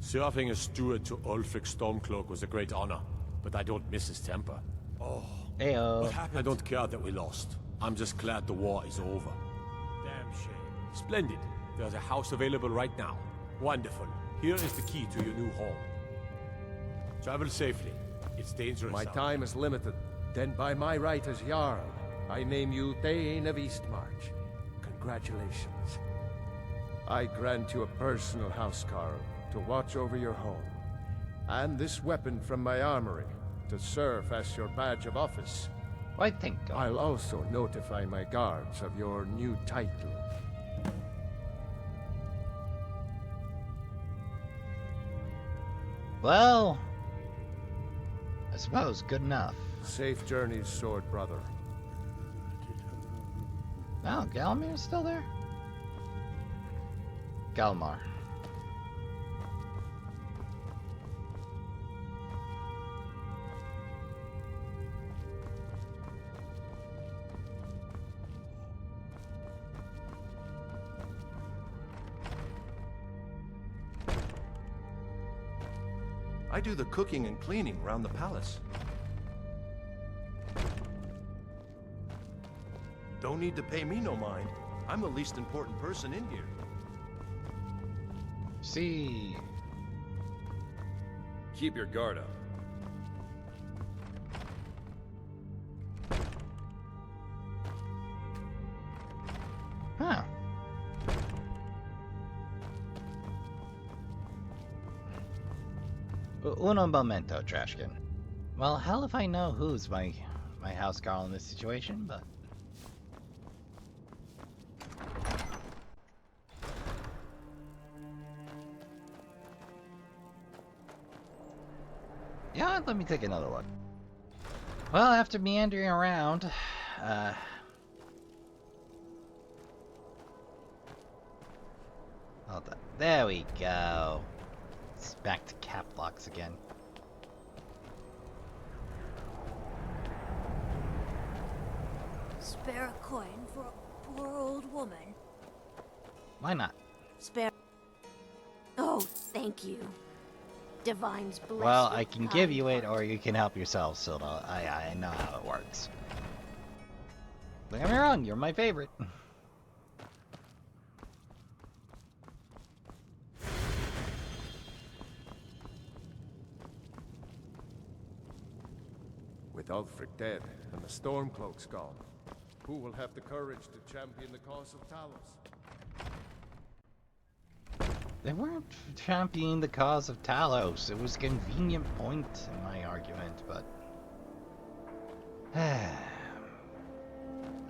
Serving as steward to Ulfric Stormcloak was a great honor, but I don't miss his temper. Oh, Heyo. What happened? I don't care that we lost. I'm just glad the war is over. Damn shame. Splendid. There's a house available right now. Wonderful. Here is the key to your new home. Travel safely. It's dangerous. My time is limited. Then by my right as Jarl, I name you Thane of Eastmarch. Congratulations. I grant you a personal housecarl to watch over your home, and this weapon from my armory to serve as your badge of office. Why thank God. I'll also notify my guards of your new title. Well, I suppose good enough. Safe journeys, sword brother. Oh, Galmar's still there? Galmar. I do the cooking and cleaning around the palace. Don't need to pay me no mind. I'm the least important person in here. See. Keep your guard up. Uno momento, Trashkin. Well, hell if I know who's my house girl in this situation, but... Yeah, let me take another look. Well, after meandering around, hold on. There we go. It's back to cap locks again. Spare a coin for a poor old woman. Why not? Spare. Oh, thank you. Divine's blessed. Well, I can give you it, or you can help yourself, Silda. I know how it works. Don't get me wrong, you're my favorite. With Ulfric dead and the Stormcloaks gone, who will have the courage to champion the cause of Talos? They weren't championing the cause of Talos. It was a convenient point in my argument, but...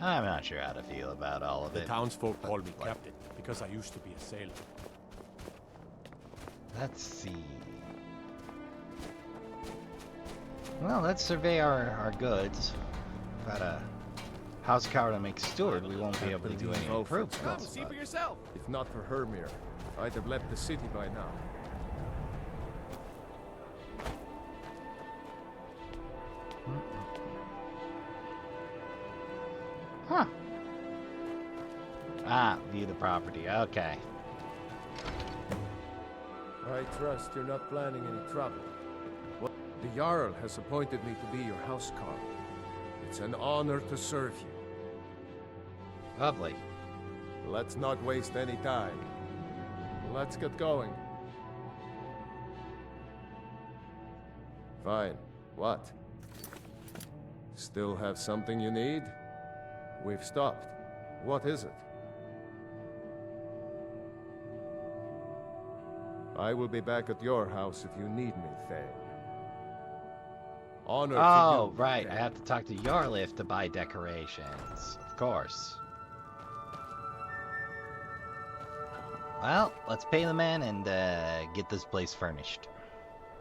I'm not sure how to feel about all of it. The townsfolk call me captain, because I used to be a sailor. Let's see... Well, let's survey our goods. Got a house cow to make steward, we won't be able to do any improvements. Come, see for yourself. If not for Hermir, I'd have left the city by now. Huh. Ah, view the property. Okay. I trust you're not planning any trouble. What? The Jarl has appointed me to be your housecarl. It's an honor to serve you. Lovely. Let's not waste any time. Let's get going. Fine. What? Still have something you need? We've stopped. What is it? I will be back at your house if you need me, Thane. Honor to you. Oh, right. I have to talk to Yarlift to buy decorations. Of course. Well, let's pay the man and get this place furnished.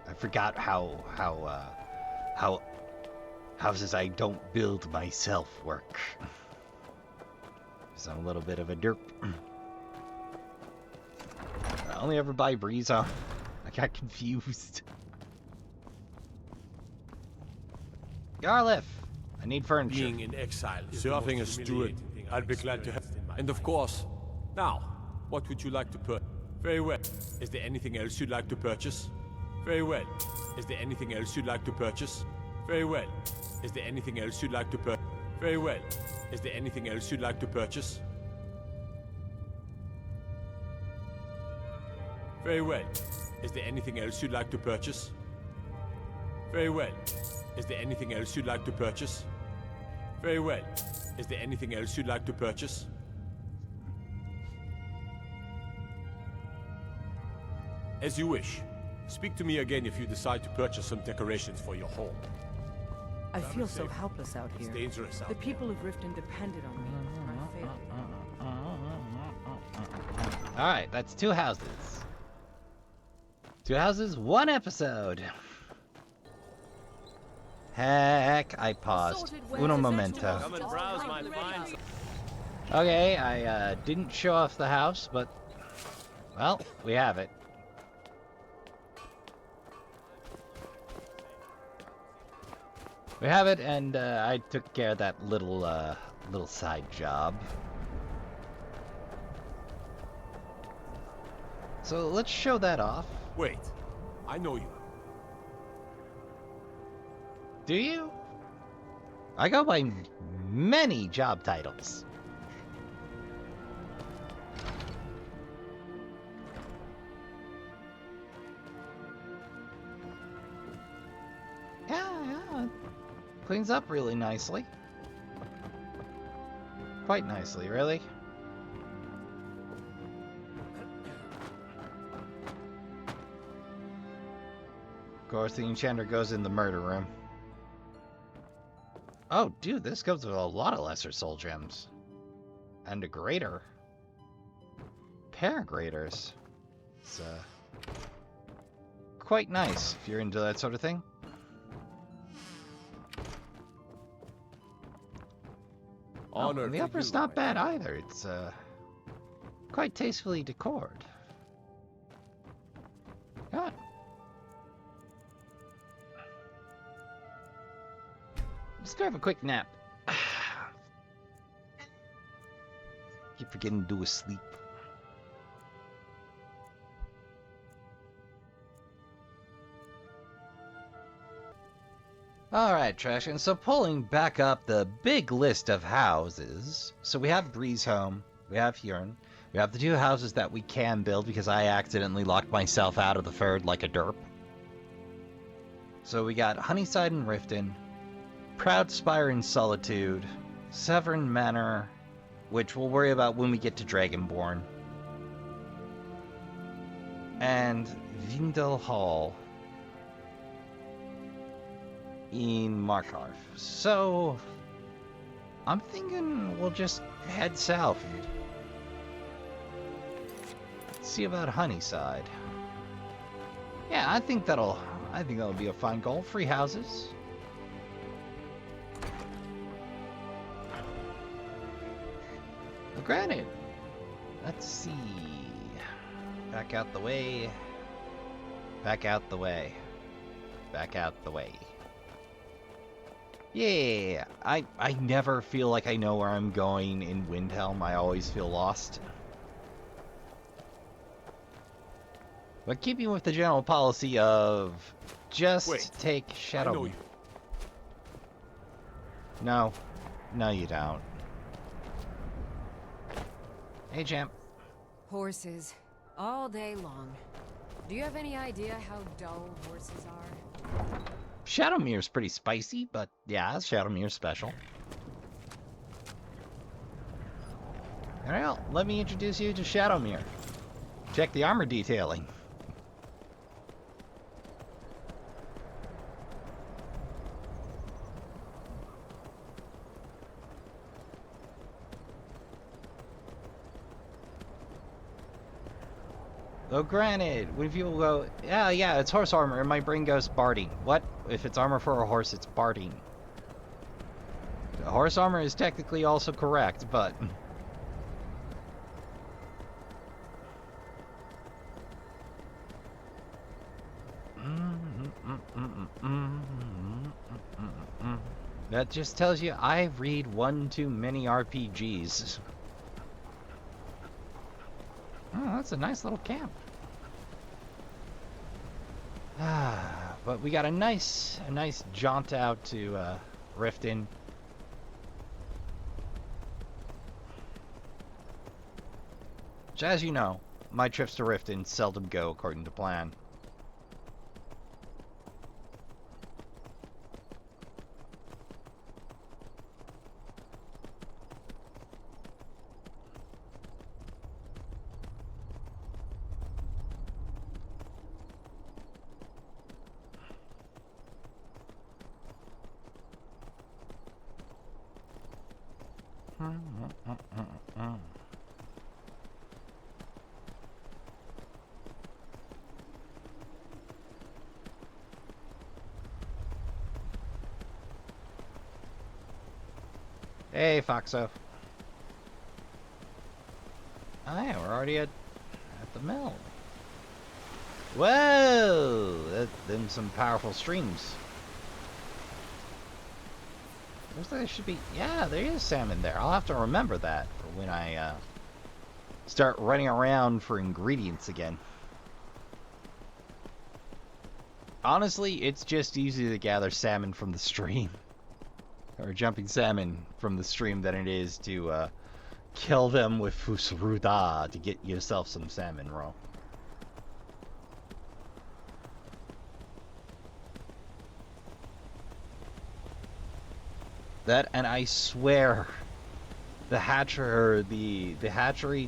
I forgot how houses I don't build myself work. So I'm a little bit of a derp. I only ever buy Breeza. I got confused. Garliff, I need furniture. Being in exile, serving as steward, I'd be glad to have. And of course, now, what would you like to put? Very well. Is there anything else you'd like to purchase? Very well. Is there anything else you'd like to purchase? Very well. Is there anything else you'd like to purchase? Very well. Is there anything else you'd like to purchase? Very well. Is there anything else you'd like to purchase? Very well. Is there anything else you'd like to purchase? Very well. Is there anything else you'd like to purchase? As you wish. Speak to me again if you decide to purchase some decorations for your home. I feel so helpless out here. It's dangerous out The people of Riften depended on me, and I failed. Alright, that's 2 houses. 2 houses, 1 episode. Heck, I paused. Uno momento. Come and browse my finds. Okay, I didn't show off the house, but... Well, we have it. We have it, and I took care of that little side job. So let's show that off. Wait, I know you. Do you? I go by many job titles. Yeah. Cleans up really nicely. Quite nicely, really. Of course, the enchanter goes in the murder room. Oh, dude, this comes with a lot of lesser soul gems. And a grater. Pair graters. It's, quite nice if you're into that sort of thing. Honor and the to upper's you, not my bad friend. either. It's, quite tastefully decored. God. Let's go have a quick nap. Keep forgetting to do a sleep. Alright, Trashkin, so pulling back up the big list of houses. So we have Breeze Home, we have Huron, we have the 2 houses that we can build because I accidentally locked myself out of the Ferd like a derp. So we got Honeyside and Riften, Proud Spire and Solitude, Severn Manor, which we'll worry about when we get to Dragonborn, and Vindel Hall in Markarth. So I'm thinking we'll just head south. See about Honeyside. Yeah, I think that'll be a fine goal. 3 houses. Well, granted, let's see. Back out the way. Back out the way. Back out the way. Yeah, I never feel like I know where I'm going in Windhelm. I always feel lost. But keeping with the general policy of just take Shadow. I know you. No. No, you don't. Hey, champ. Horses. All day long. Do you have any idea how dull horses are? Shadowmere's pretty spicy, but yeah, Shadowmere's special. Alright, let me introduce you to Shadowmere. Check the armor detailing. Though granted, when people go, yeah, it's horse armor, and my brain goes, barding. What? If it's armor for a horse, it's barding. The horse armor is technically also correct, but... That just tells you I read one too many RPGs. Oh, that's a nice little camp. But we got a nice jaunt out to Riften. Which, as you know, my trips to Riften seldom go according to plan. Hey, Foxo. Oh yeah, we're already at the mill. Whoa! Them some powerful streams. Looks like there should be... Yeah, there is salmon there. I'll have to remember that for when I start running around for ingredients again. Honestly, it's just easier to gather salmon from the stream. Or jumping salmon from the stream than it is to kill them with Fusruda to get yourself some salmon raw. That, and I swear, the hatchery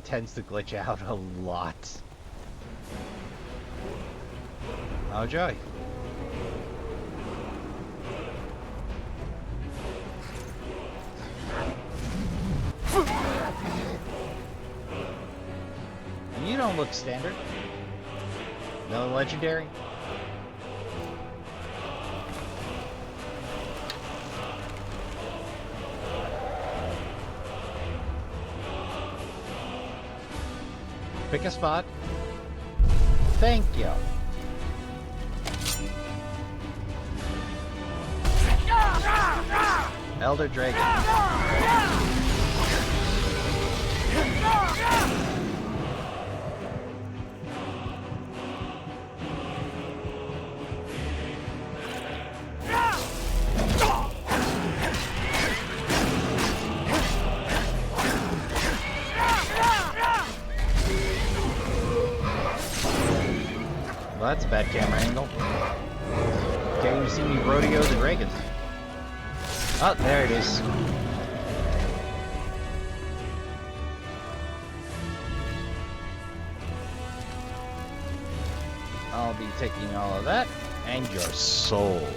tends to glitch out a lot. Oh joy. You don't look standard. No legendary. Pick a spot. Thank you. Elder Dragon. Well, that's a bad camera angle. Can't even see me rodeo the dragons. Oh, there it is. I'll be taking all of that and your soul.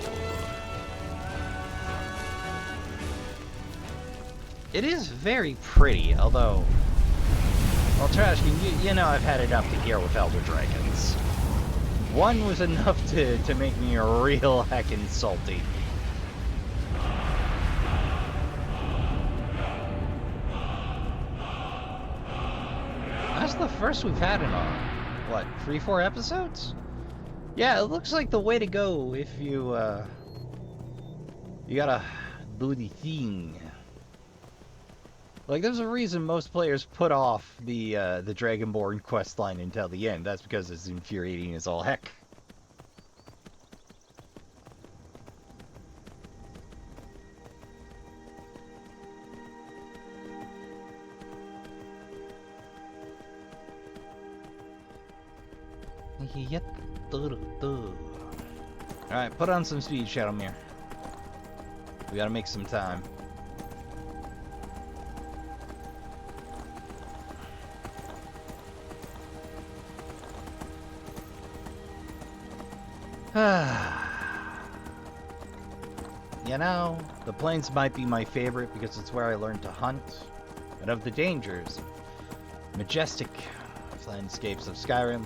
It is very pretty, although, well, Trashkin, you know I've had enough to hear with Elder Dragons. One was enough to make me real heckin' salty. That's the first we've had in what, 3-4 episodes? Yeah, it looks like the way to go if you gotta do the thing. Like, there's a reason most players put off the Dragonborn questline until the end. That's because it's infuriating as all heck. Alright, put on some speed, Shadowmere. We gotta make some time. You know, the plains might be my favorite because it's where I learned to hunt, and of the dangers, majestic landscapes of Skyrim.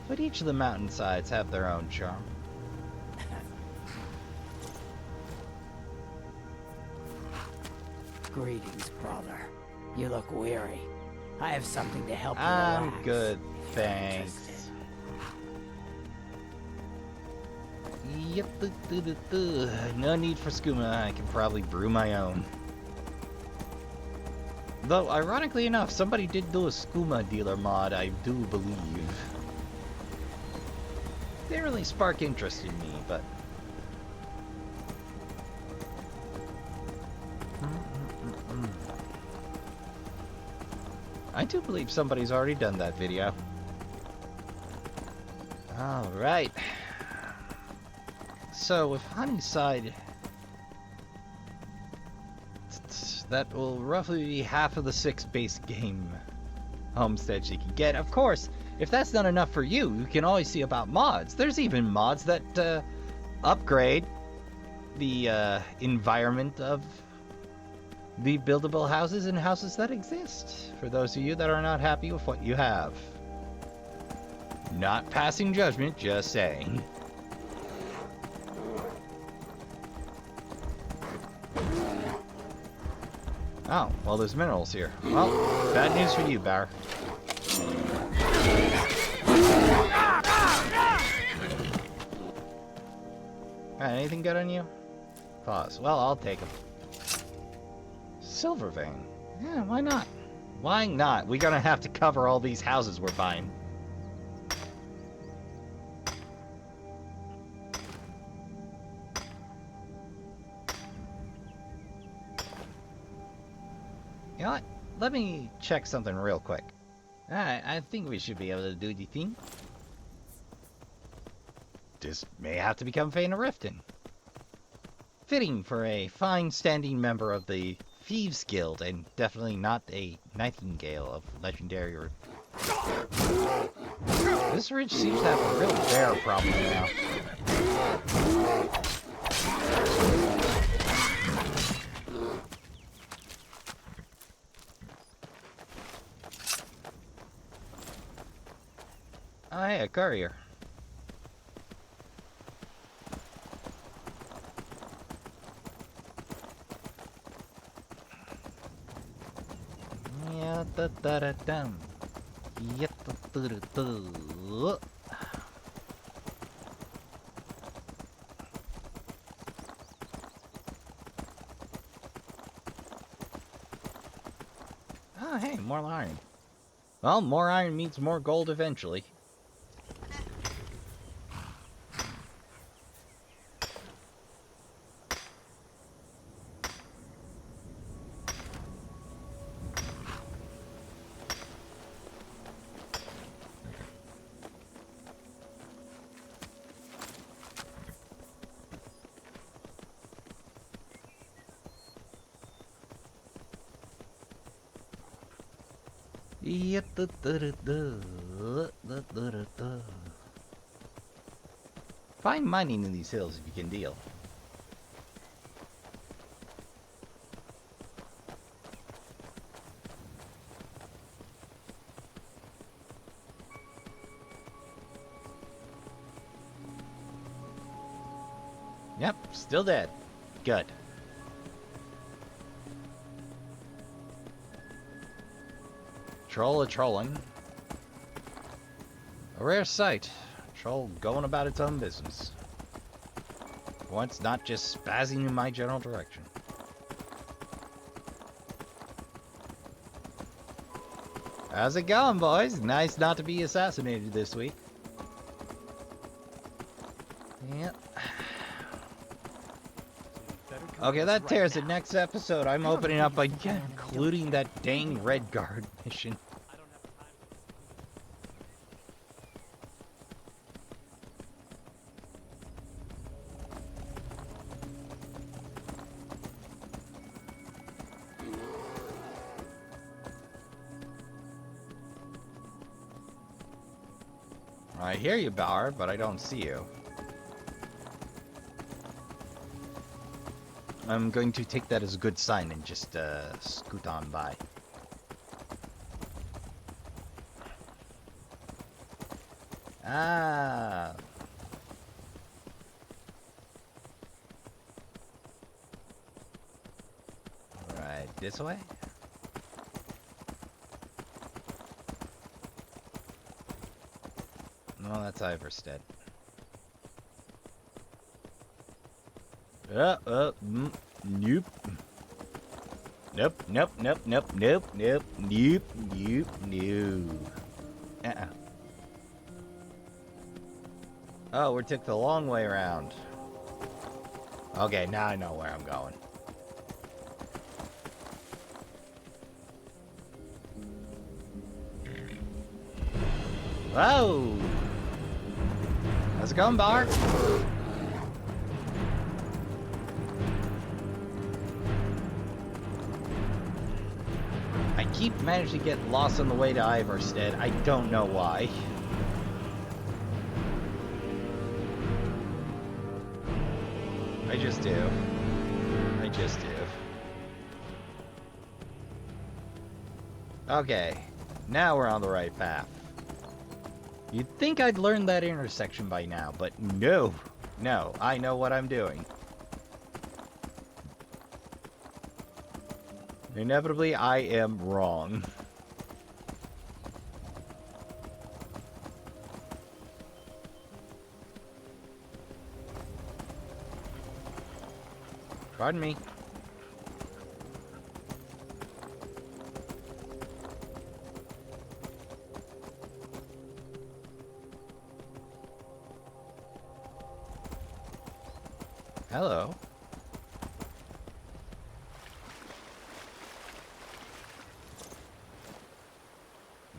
But each of the mountainsides have their own charm. Greetings, brother. You look weary. I have something to help you I'm relax. good, thanks. Yep, no need for skooma. I can probably brew my own. Though, ironically enough, somebody did do a skooma dealer mod, I do believe. Didn't really spark interest in me, but... I do believe somebody's already done that video. Alright. So, with Honeyside... that will roughly be half of the 6 base game homesteads you can get. Of course, if that's not enough for you, you can always see about mods. There's even mods that upgrade the environment of the buildable houses and houses that exist, for those of you that are not happy with what you have. Not passing judgment, just saying. Oh, well, there's minerals here. Well, bad news for you, Bar. Alright, anything good on you? Pause. Well, I'll take them. Silver vein. Yeah, why not? Why not? We're gonna have to cover all these houses we're buying. You know what? Let me check something real quick. Alright, I think we should be able to do the thing. This may have to become Fane of Riften. Fitting for a fine-standing member of the Thieves Guild, and definitely not a Nightingale of legendary or... This ridge seems to have a real bear problem now. Oh, hey, a courier. Yeah, da da da dum. Yeah, da da da da. Oh, hey, more iron. Well, more iron means more gold eventually. Find mining in these hills if you can deal. Yep, still dead. Good. Troll a-trolling. A rare sight. Troll going about its own business. Once not just spazzing in my general direction. How's it going, boys? Nice not to be assassinated this week. Yep. Okay, that tears it. Next episode, I'm opening up again, including that dang Red Guard mission. I hear you, Bauer, but I don't see you. I'm going to take that as a good sign and just scoot on by. Ah. Right, this way? No, that's Iverstead. Nope. Nope, nope, nope, nope, nope, nope, nope, nope, nope. Oh, we took the long way around. Okay, now I know where I'm going. Whoa! How's it going, Bar? I keep managing to get lost on the way to Iverstead. I don't know why. I just do. I just do. Okay. Now we're on the right path. You'd think I'd learned that intersection by now, but no. No, I know what I'm doing. Inevitably, I am wrong. Pardon me. Hello.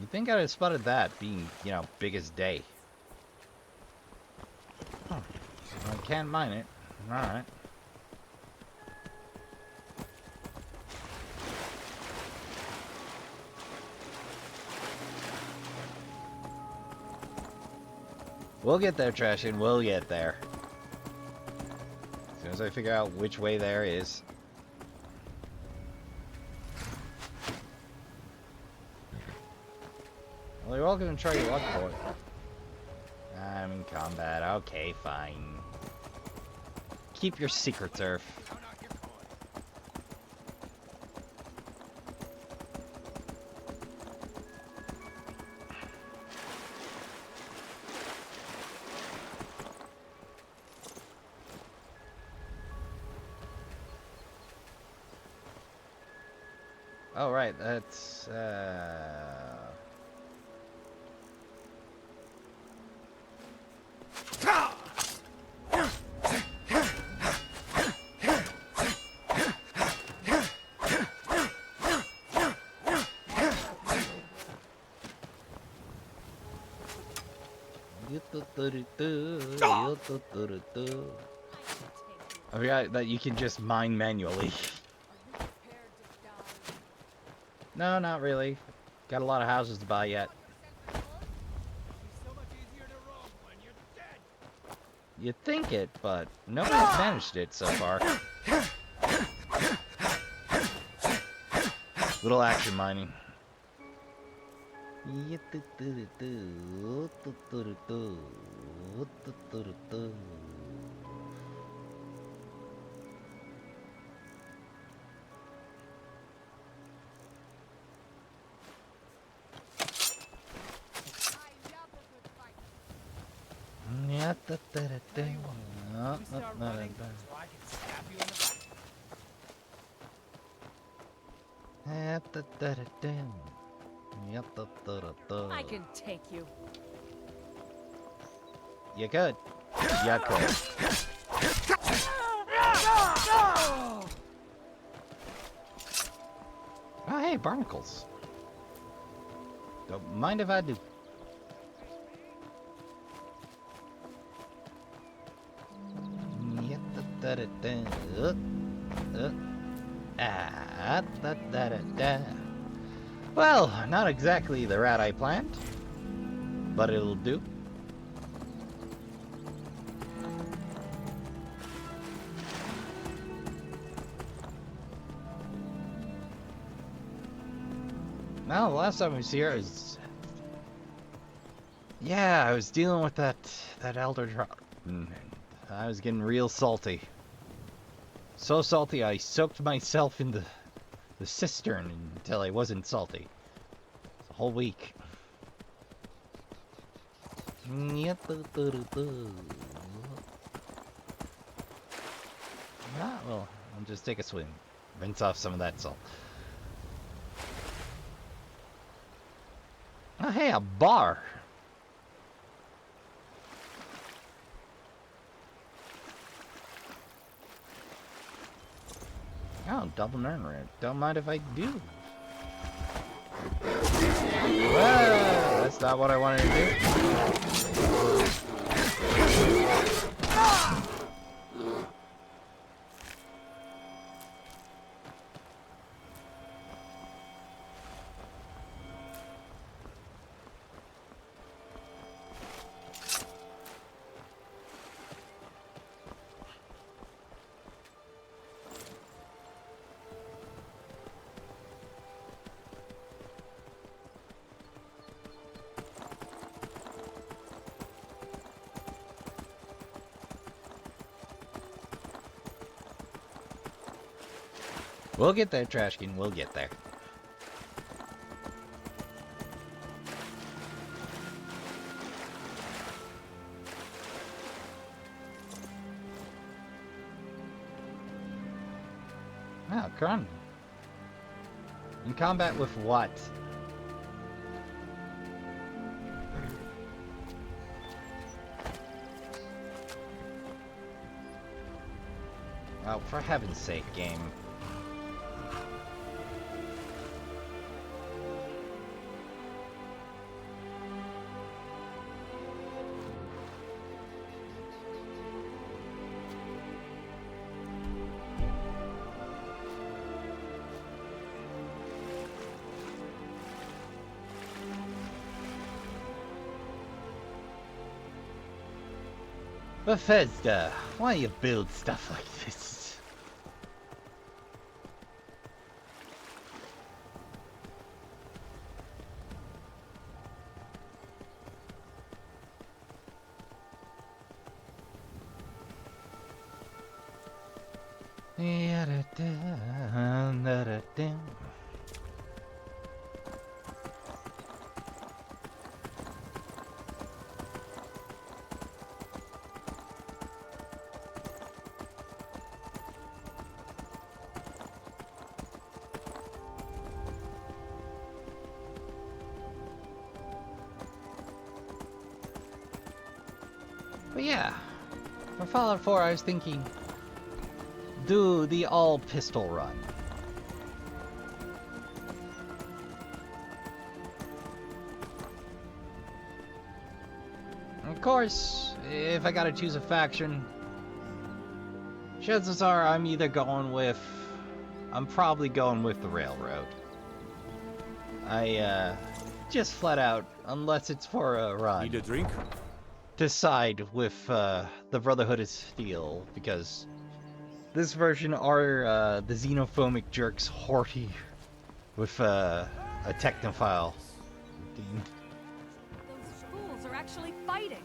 You think I'd have spotted that being, you know, big as day. Huh. I can't mine it. Alright. We'll get there, Trashkin. We'll get there. As soon as I figure out which way there is. Well, you're welcome to try your luck for it. I'm in combat. Okay, fine. Keep your secrets, Earth. Oh, right, that's, I forgot that you can just mine manually. No, not really. Got a lot of houses to buy yet. You'd think it, but nobody's managed it so far. Little action mining. I can take you. You could. You could. Oh, hey, barnacles. Don't mind if I do. Well, not exactly the rat I planned, but it'll do. Now, the last time I was here is... Yeah, I was dealing with that elder drop. I was getting real salty. So salty I soaked myself in the cistern until I wasn't salty. It's a whole week. Ah, well, I'll just take a swim. Rinse off some of that salt. Oh, hey, a bar. Oh, double earn rate. Don't mind if I do. Well, that's not what I wanted to do. We'll get there, Trashkin. We'll get there. Oh, Kron. In combat with what? Oh, for heaven's sake, game. Bethesda, why you build stuff like this? But yeah, for Fallout 4, I was thinking, do the all pistol run. Of course, if I gotta choose a faction, chances are I'm probably going with the Railroad. I just flat out, unless it's for a run. Need a drink? Decide with the Brotherhood of Steel, because this version are the xenophobic jerks Horty with a technophile. Those fools are actually fighting.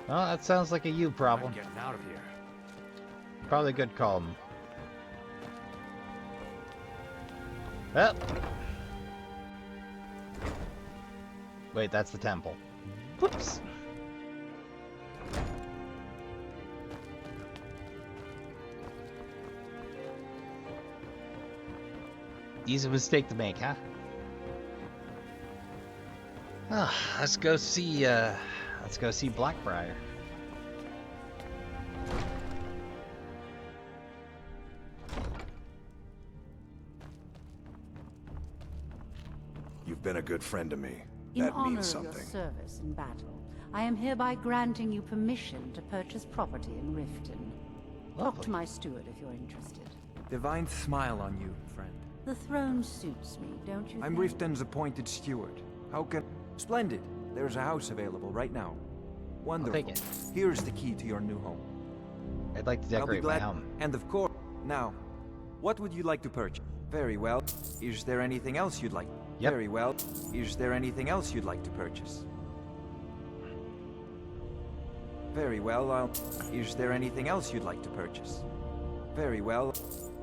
Well, that sounds like a you problem. I'm getting out of here. Probably a good call. Well. Wait, that's the temple. Whoops. Easy mistake to make, huh? Ah, let's go see Blackbriar. You've been a good friend to me. In That honor means of your something. service in battle, I am hereby granting you permission to purchase property in Riften. Talk to my steward if you're interested. Divine smile on you, friend. The throne suits me, don't you I'm think? Riften's appointed steward. How can... Splendid. There's a house available right now. Wonderful. take it. Here's the key to your new home. I'd like to I'll be decorate my glad. home. And of course... Now, what would you like to purchase? Very well. Is there anything else you'd like? Yep. Very well. Is there anything else you'd like to purchase? Very well, Is there anything else you'd like to purchase? Very well.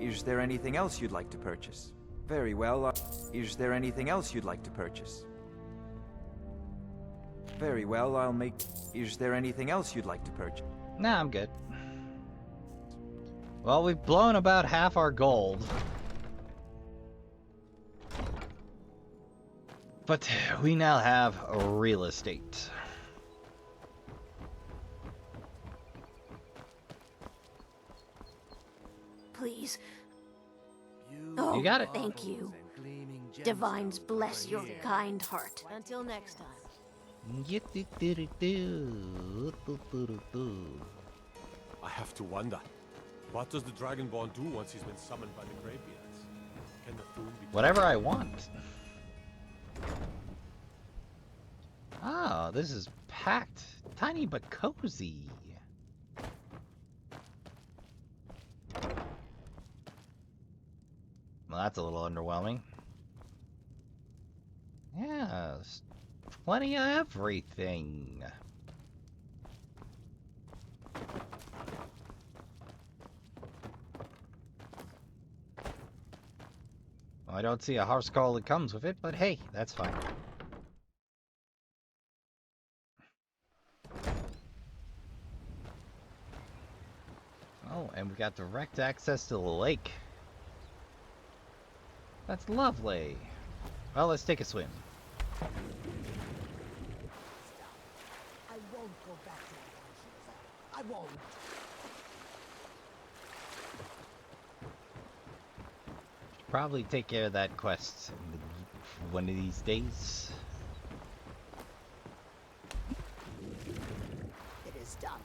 Is there anything else you'd like to purchase? Very well, Is there anything else you'd like to purchase? Very well, I'll make... Is there anything else you'd like to purchase? Nah, I'm good. Well, we've blown about half our gold. But we now have real estate. Please. You got it. Thank you. Divines bless your kind heart. Until next time. I have to wonder. What does the Dragonborn do once he's been summoned by the Greybeards? Can the Thune be... Whatever I want. Oh, this is packed. Tiny but cozy. Well, that's a little underwhelming. Yeah, plenty of everything. Well, I don't see a house call that comes with it, but hey, that's fine. Oh, and we got direct access to the lake. That's lovely. Well, let's take a swim. I won't go back to the I won't. Probably take care of that quest one of these days. It is done.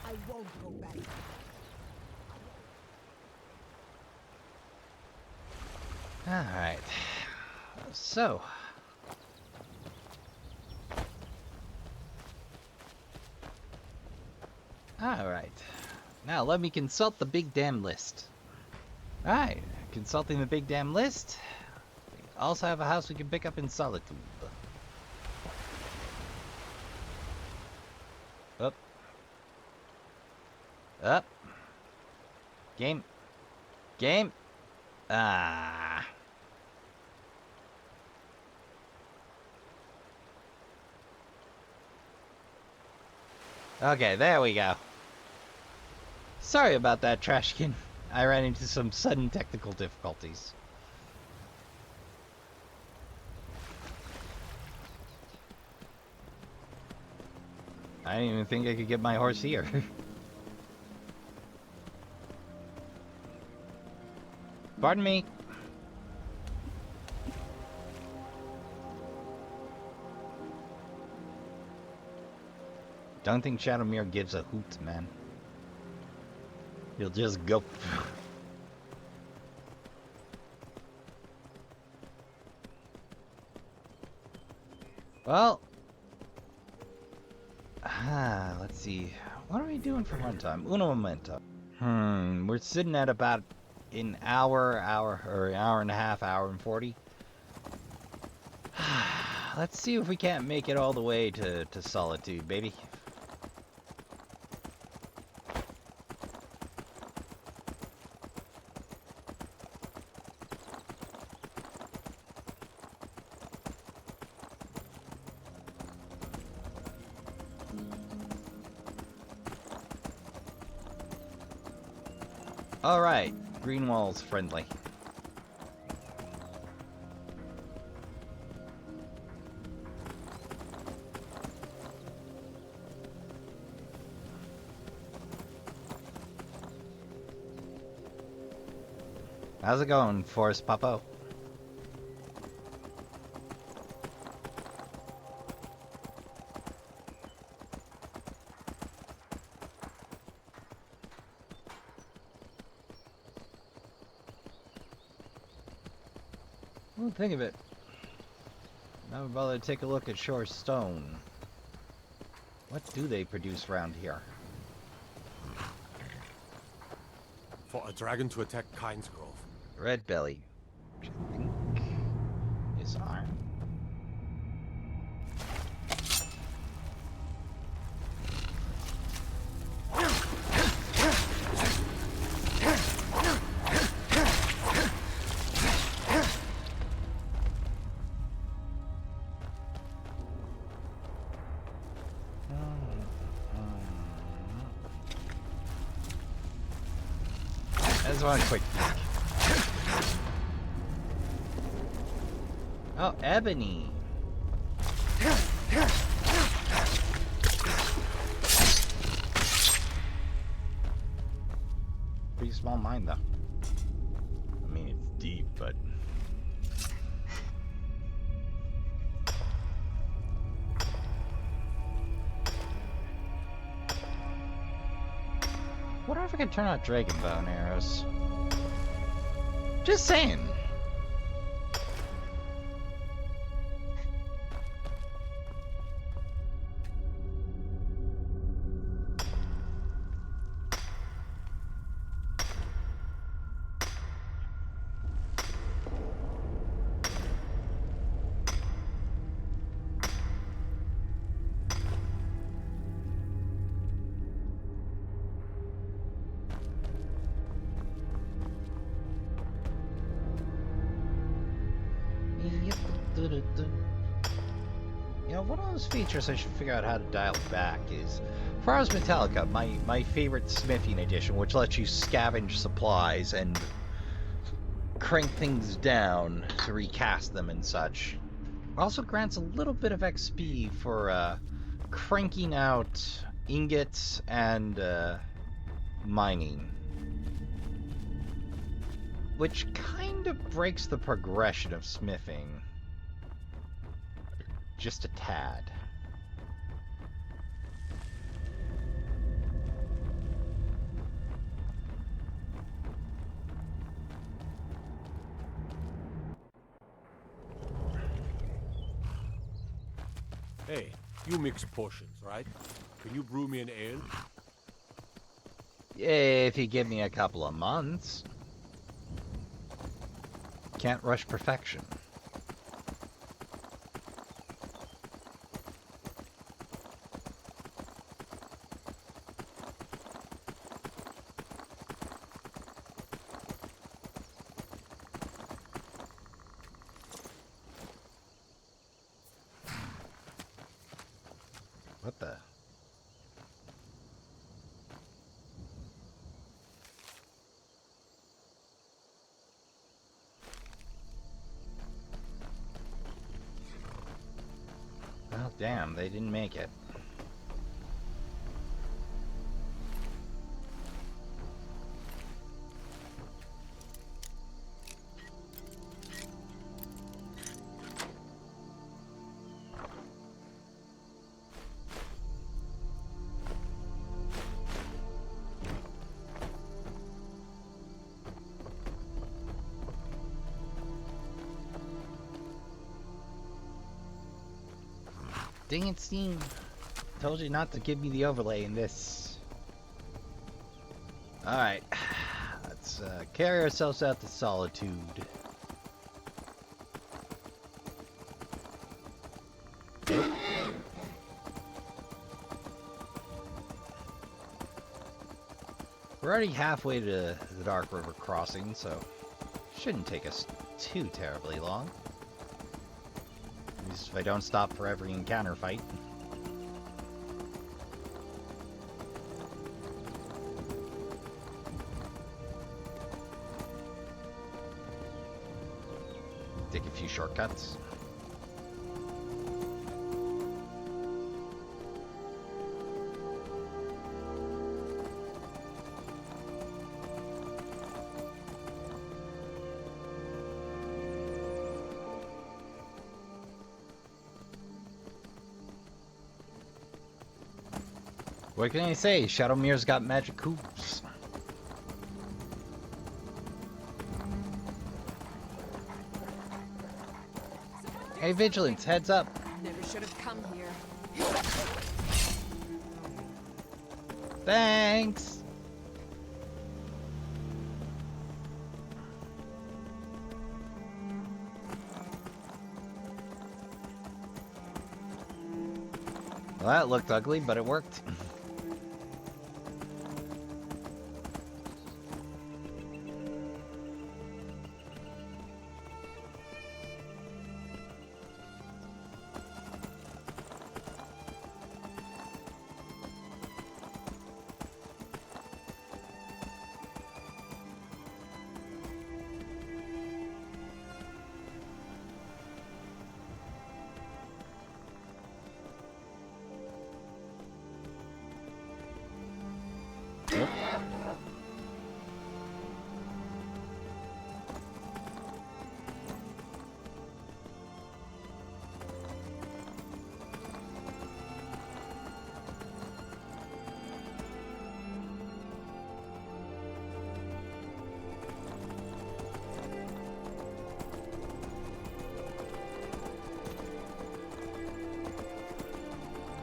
I won't go back. Alright. So. Alright. Now let me consult the big damn list. Alright. Consulting the big damn list. We also have a house we can pick up in Solitude. Up. Game. Game. Ah. Okay, there we go. Sorry about that, Trashkin. I ran into some sudden technical difficulties. I didn't even think I could get my horse here. Pardon me. Don't think Shadowmere gives a hoot, man. He'll just go. Well, let's see. What are we doing for runtime? Uno momento. We're sitting at about an hour and a half, hour and 40. Let's see if we can't make it all the way to Solitude, baby. Alright, Greenwall's friendly. How's it going, Forest Puppo? Well, think of it. Never bother to take a look at Shore Stone. What do they produce around here? For a dragon to attack Kynes Grove. Red belly, which I think is iron. That's one quick. Oh, ebony. Pretty small mine, though. I mean, it's deep, but... What if I could turn out dragon bow and arrows? Just saying. You know, one of those features I should figure out how to dial back is Faros Metallica, my favorite smithing edition, which lets you scavenge supplies and crank things down to recast them and such. Also grants a little bit of XP for cranking out ingots and mining. Which kind of breaks the progression of smithing. Just a tad. Hey, you mix potions, right? Can you brew me an ale? Yeah, if you give me a couple of months. Can't rush perfection. damn, they didn't make it. Dang it, Steam. Told you not to give me the overlay in this. Alright. Let's carry ourselves out to solitude. We're already halfway to the Dark River crossing, so shouldn't take us too terribly long. At least if I don't stop for every encounter fight. Take a few shortcuts. What can I say? Shadowmere's got magic hoops. Hey, Vigilance, heads up. Never should have come here. Thanks. Well, that looked ugly, but it worked.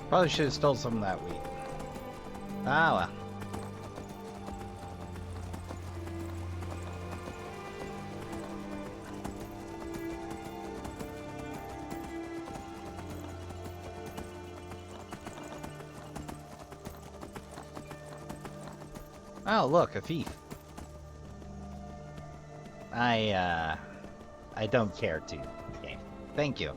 Probably should have stole some of that wheat. Ah, well. Oh, look, a thief. I don't care to. Okay. Thank you.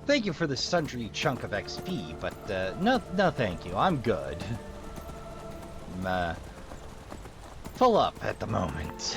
Thank you for the sundry chunk of XP, but, no thank you. I'm good. I'm, full up at the moment.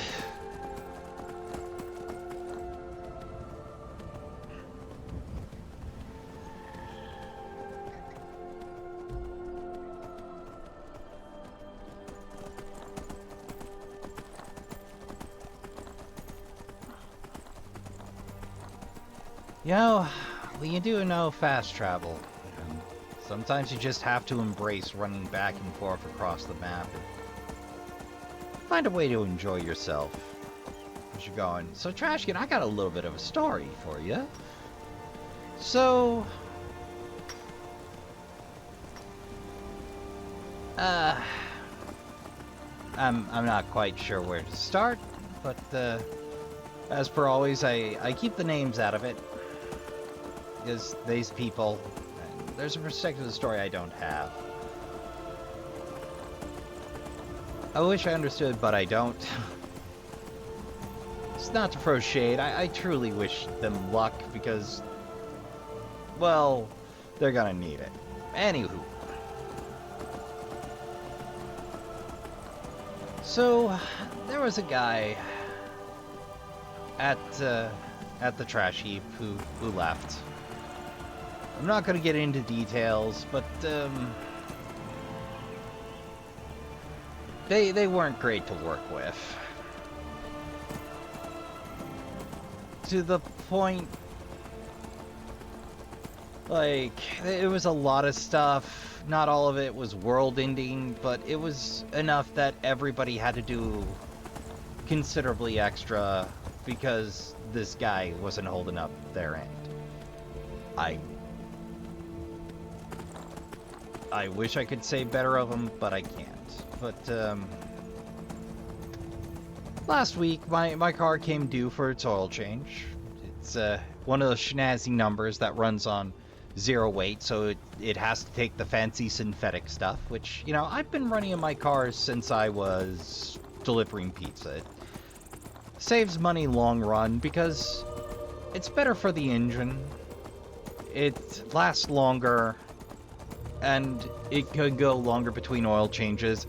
You know, well, you do know fast travel. And sometimes you just have to embrace running back and forth across the map and find a way to enjoy yourself as you're going. So, Trashkin, I got a little bit of a story for you. So, I'm not quite sure where to start, but as per always, I keep the names out of it. Because these people, there's a perspective of the story I don't have. I wish I understood, but I don't. It's not to throw shade. I truly wish them luck because, well, they're gonna need it. Anywho. So, there was a guy at the trash heap who left. I'm not going to get into details, but they weren't great to work with. To the point, like, it was a lot of stuff. Not all of it was world-ending, but it was enough that everybody had to do considerably extra because this guy wasn't holding up their end. I wish I could say better of him, but I can't. But, last week, my car came due for its oil change. It's, one of those schnazzy numbers that runs on 0 weight, so it has to take the fancy synthetic stuff, which, you know, I've been running in my cars since I was delivering pizza. It saves money long run because it's better for the engine. It lasts longer, and it could go longer between oil changes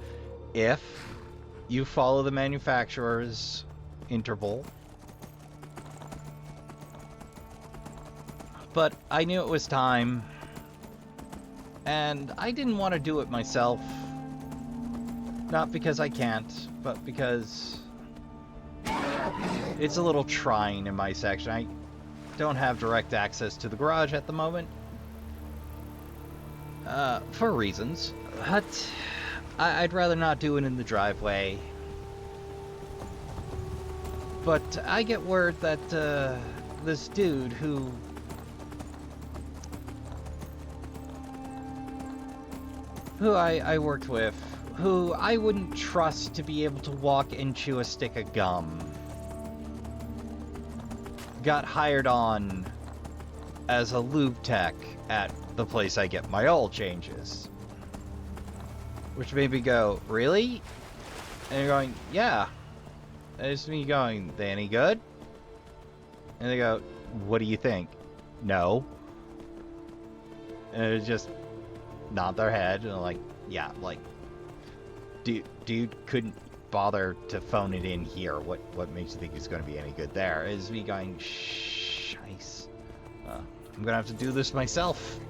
if you follow the manufacturer's interval. But I knew it was time, and I didn't want to do it myself. Not because I can't, but because it's a little trying in my section. I don't have direct access to the garage at the moment. For reasons. But I'd rather not do it in the driveway. But I get word that this dude who I worked with, who I wouldn't trust to be able to walk and chew a stick of gum, got hired on as a lube tech at the place I get my oil changes. Which made me go, really? And you're going, yeah. And it's me going, they any good? And they go, what do you think? No. And it's just nod their head and like, yeah, like, dude couldn't bother to phone it in here. What makes you think it's going to be any good there? Is me going, shice. I'm gonna have to do this myself.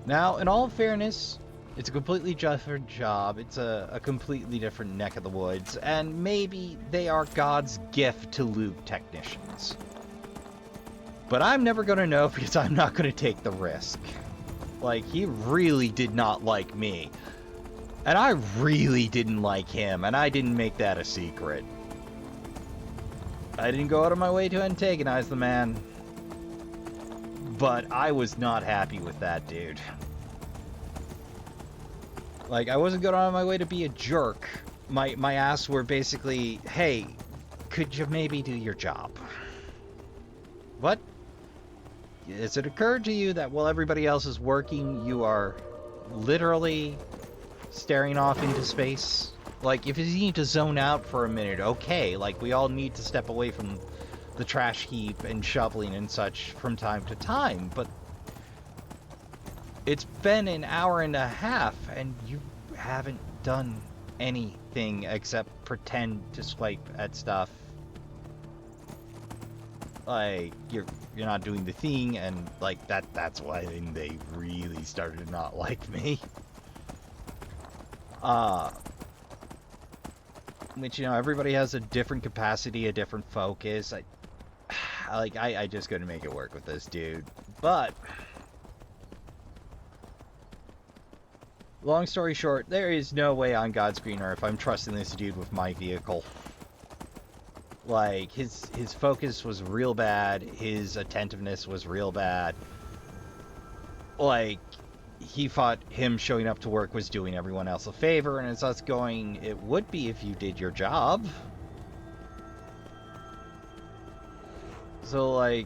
Now, in all fairness, it's a completely different job. It's a completely different neck of the woods, and maybe they are God's gift to lube technicians. But I'm never gonna know because I'm not gonna take the risk. Like, he really did not like me. And I really didn't like him, and I didn't make that a secret. I didn't go out of my way to antagonize the man. But I was not happy with that dude. Like, I wasn't going out of my way to be a jerk. My asks were basically, hey, could you maybe do your job? What? Has it occurred to you that while everybody else is working, you are literally staring off into space? Like, if you need to zone out for a minute, okay. Like, we all need to step away from the trash heap and shoveling and such from time to time, but it's been an hour and a half and you haven't done anything except pretend to swipe at stuff. Like, you're not doing the thing, and like that's why they really started to not like me. Which, you know, everybody has a different capacity, a different focus. I just couldn't make it work with this dude. But long story short, there is no way on God's green earth I'm trusting this dude with my vehicle. Like, his focus was real bad, his attentiveness was real bad. Like, he thought him showing up to work was doing everyone else a favor, and it's us going, it would be if you did your job. So, like,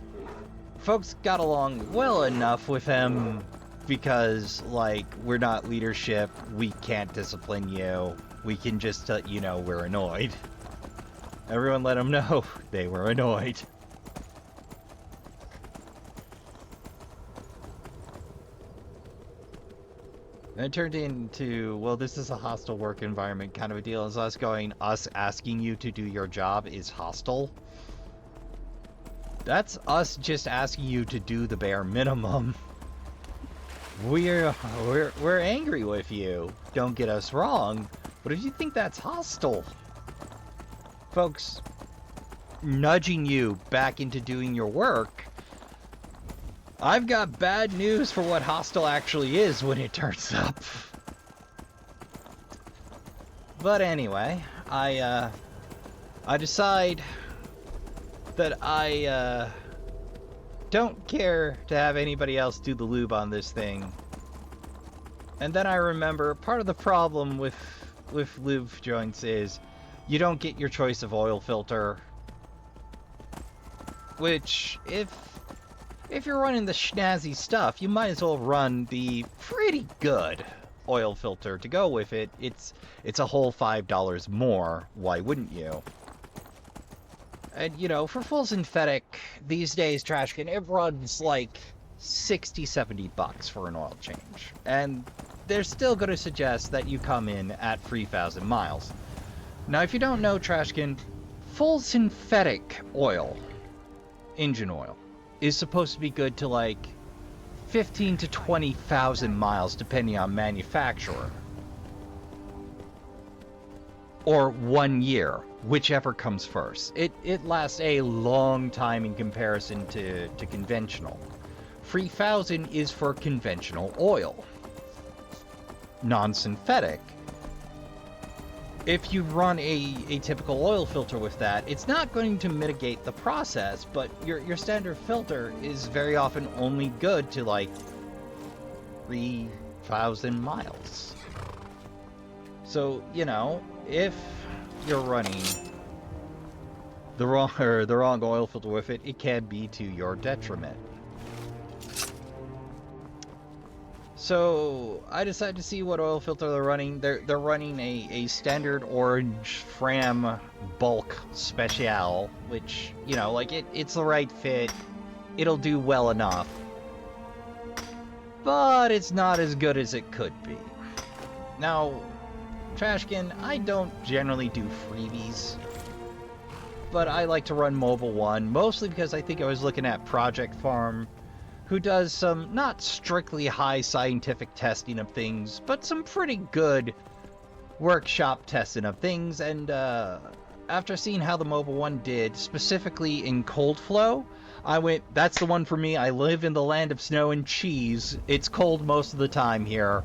folks got along well enough with him because, like, we're not leadership, we can't discipline you, we can just let you know we're annoyed. Everyone let them know they were annoyed. And it turned into, well, this is a hostile work environment kind of a deal. As us asking you to do your job is hostile. That's us just asking you to do the bare minimum. We're angry with you. Don't get us wrong. But if you think that's hostile, folks, nudging you back into doing your work, I've got bad news for what hostile actually is when it turns up. But anyway, I decide that I don't care to have anybody else do the lube on this thing. And then I remember part of the problem with lube joints is you don't get your choice of oil filter, which if you're running the snazzy stuff, you might as well run the pretty good oil filter to go with it. It's a whole $5 more. Why wouldn't you? And you know, for full synthetic these days, Trashkin, it runs like 60-70 bucks for an oil change, and they're still going to suggest that you come in at 3,000 miles. Now, if you don't know, Trashkin, full synthetic oil, engine oil, is supposed to be good to like 15 to 20,000 miles, depending on manufacturer, or 1 year, whichever comes first. It lasts a long time in comparison to conventional. 3,000 is for conventional oil. Non-synthetic, if you run a typical oil filter with that, it's not going to mitigate the process, but your standard filter is very often only good to like 3,000 miles. So, you know, if you're running the wrong oil filter with it, it can be to your detriment. So I decided to see what oil filter they're running. They're running a standard orange Fram bulk special, which, you know, like it's the right fit. It'll do well enough, but it's not as good as it could be. Now, Trashkin, I don't generally do freebies, but I like to run Mobile One, mostly because I think I was looking at Project Farm, who does some not strictly high scientific testing of things, but some pretty good workshop testing of things. And after seeing how the Mobile One did, specifically in cold flow, I went, that's the one for me. I live in the land of snow and cheese. It's cold most of the time here.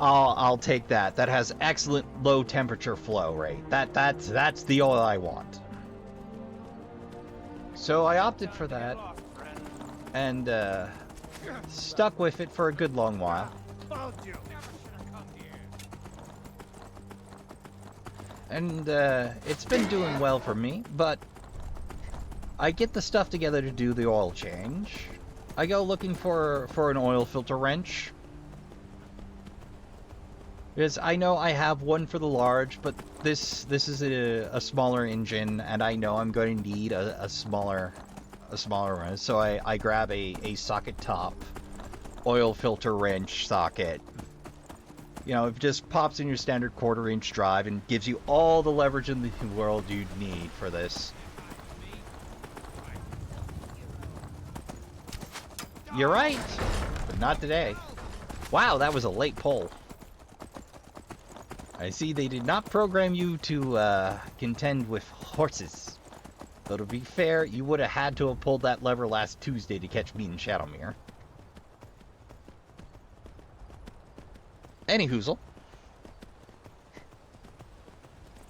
I'll take that. That has excellent low temperature flow rate. That's the oil I want. So I opted for that, and stuck with it for a good long while. And it's been doing well for me, but I get the stuff together to do the oil change. I go looking for an oil filter wrench, because I know I have one for the large, but this is a smaller engine, and I know I'm going to need a smaller one. So I grab a socket top oil filter wrench socket. You know, it just pops in your standard 1/4-inch drive and gives you all the leverage in the world you'd need for this. You're right, but not today. Wow, that was a late pull. I see they did not program you to contend with horses. Though to be fair, you would have had to have pulled that lever last Tuesday to catch me in Shadowmere. Anyhoozle.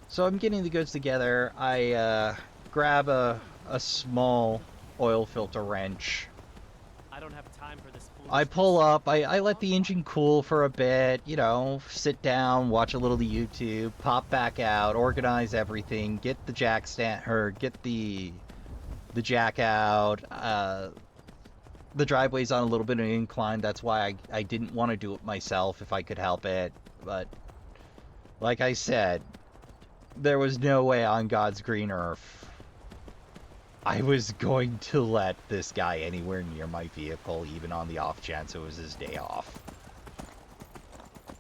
So I'm getting the goods together. I grab a small oil filter wrench. I don't have time for this. I pull up, I let the engine cool for a bit, you know, sit down, watch a little of YouTube, pop back out, organize everything, get the jack stand, or get the jack out. The driveway's on a little bit of an incline, that's why I didn't want to do it myself if I could help it, but like I said, there was no way on God's green earth I was going to let this guy anywhere near my vehicle, even on the off chance it was his day off.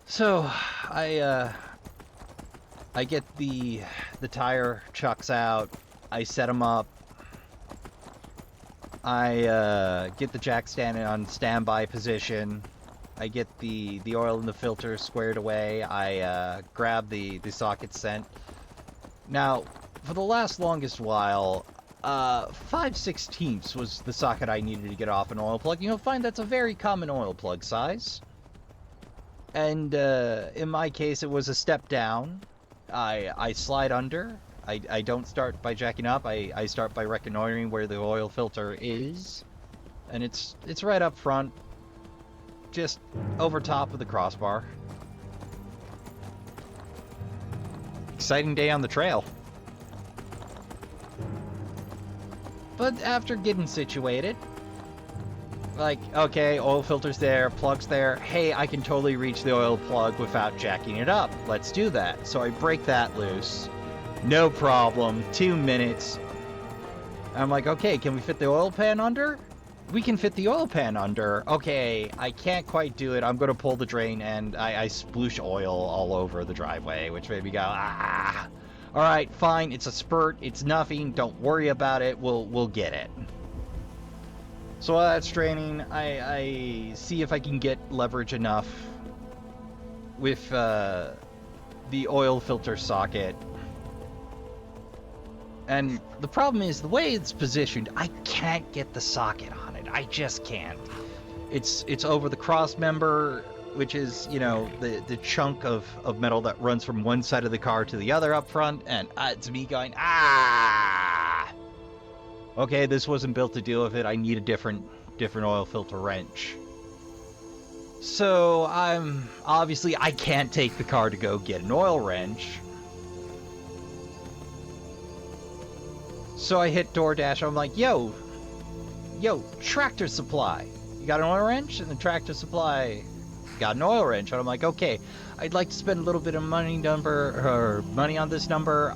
So, I get the tire chucks out, I set them up, I get the jack stand on standby position. I get the oil in the filter squared away. I grab the socket sent. Now, for the longest while, 5/16 was the socket I needed to get off an oil plug. You'll find that's a very common oil plug size. And in my case, it was a step down. I slide under. I don't start by jacking up. I start by reconnoitering where the oil filter is. And it's right up front, just over top of the crossbar. Exciting day on the trail. But after getting situated, like, okay, oil filter's there, plug's there. Hey, I can totally reach the oil plug without jacking it up. Let's do that. So I break that loose. No problem. 2 minutes. I'm like, okay, can we fit the oil pan under? We can fit the oil pan under. Okay, I can't quite do it. I'm going to pull the drain, and I sploosh oil all over the driveway, which made me go, ah. All right, fine. It's a spurt. It's nothing. Don't worry about it. We'll get it. So while that's draining, I see if I can get leverage enough with the oil filter socket. And the problem is, the way it's positioned, I can't get the socket on it. I just can't. It's over the cross member, which is, you know, the chunk of metal that runs from one side of the car to the other up front, and it's me going, ah! Okay, this wasn't built to deal with it. I need a different oil filter wrench. So obviously I can't take the car to go get an oil wrench. So I hit DoorDash. I'm like, yo, Tractor Supply, you got an oil wrench? And the Tractor Supply got an oil wrench. And I'm like, okay, I'd like to spend a little bit of money on this number.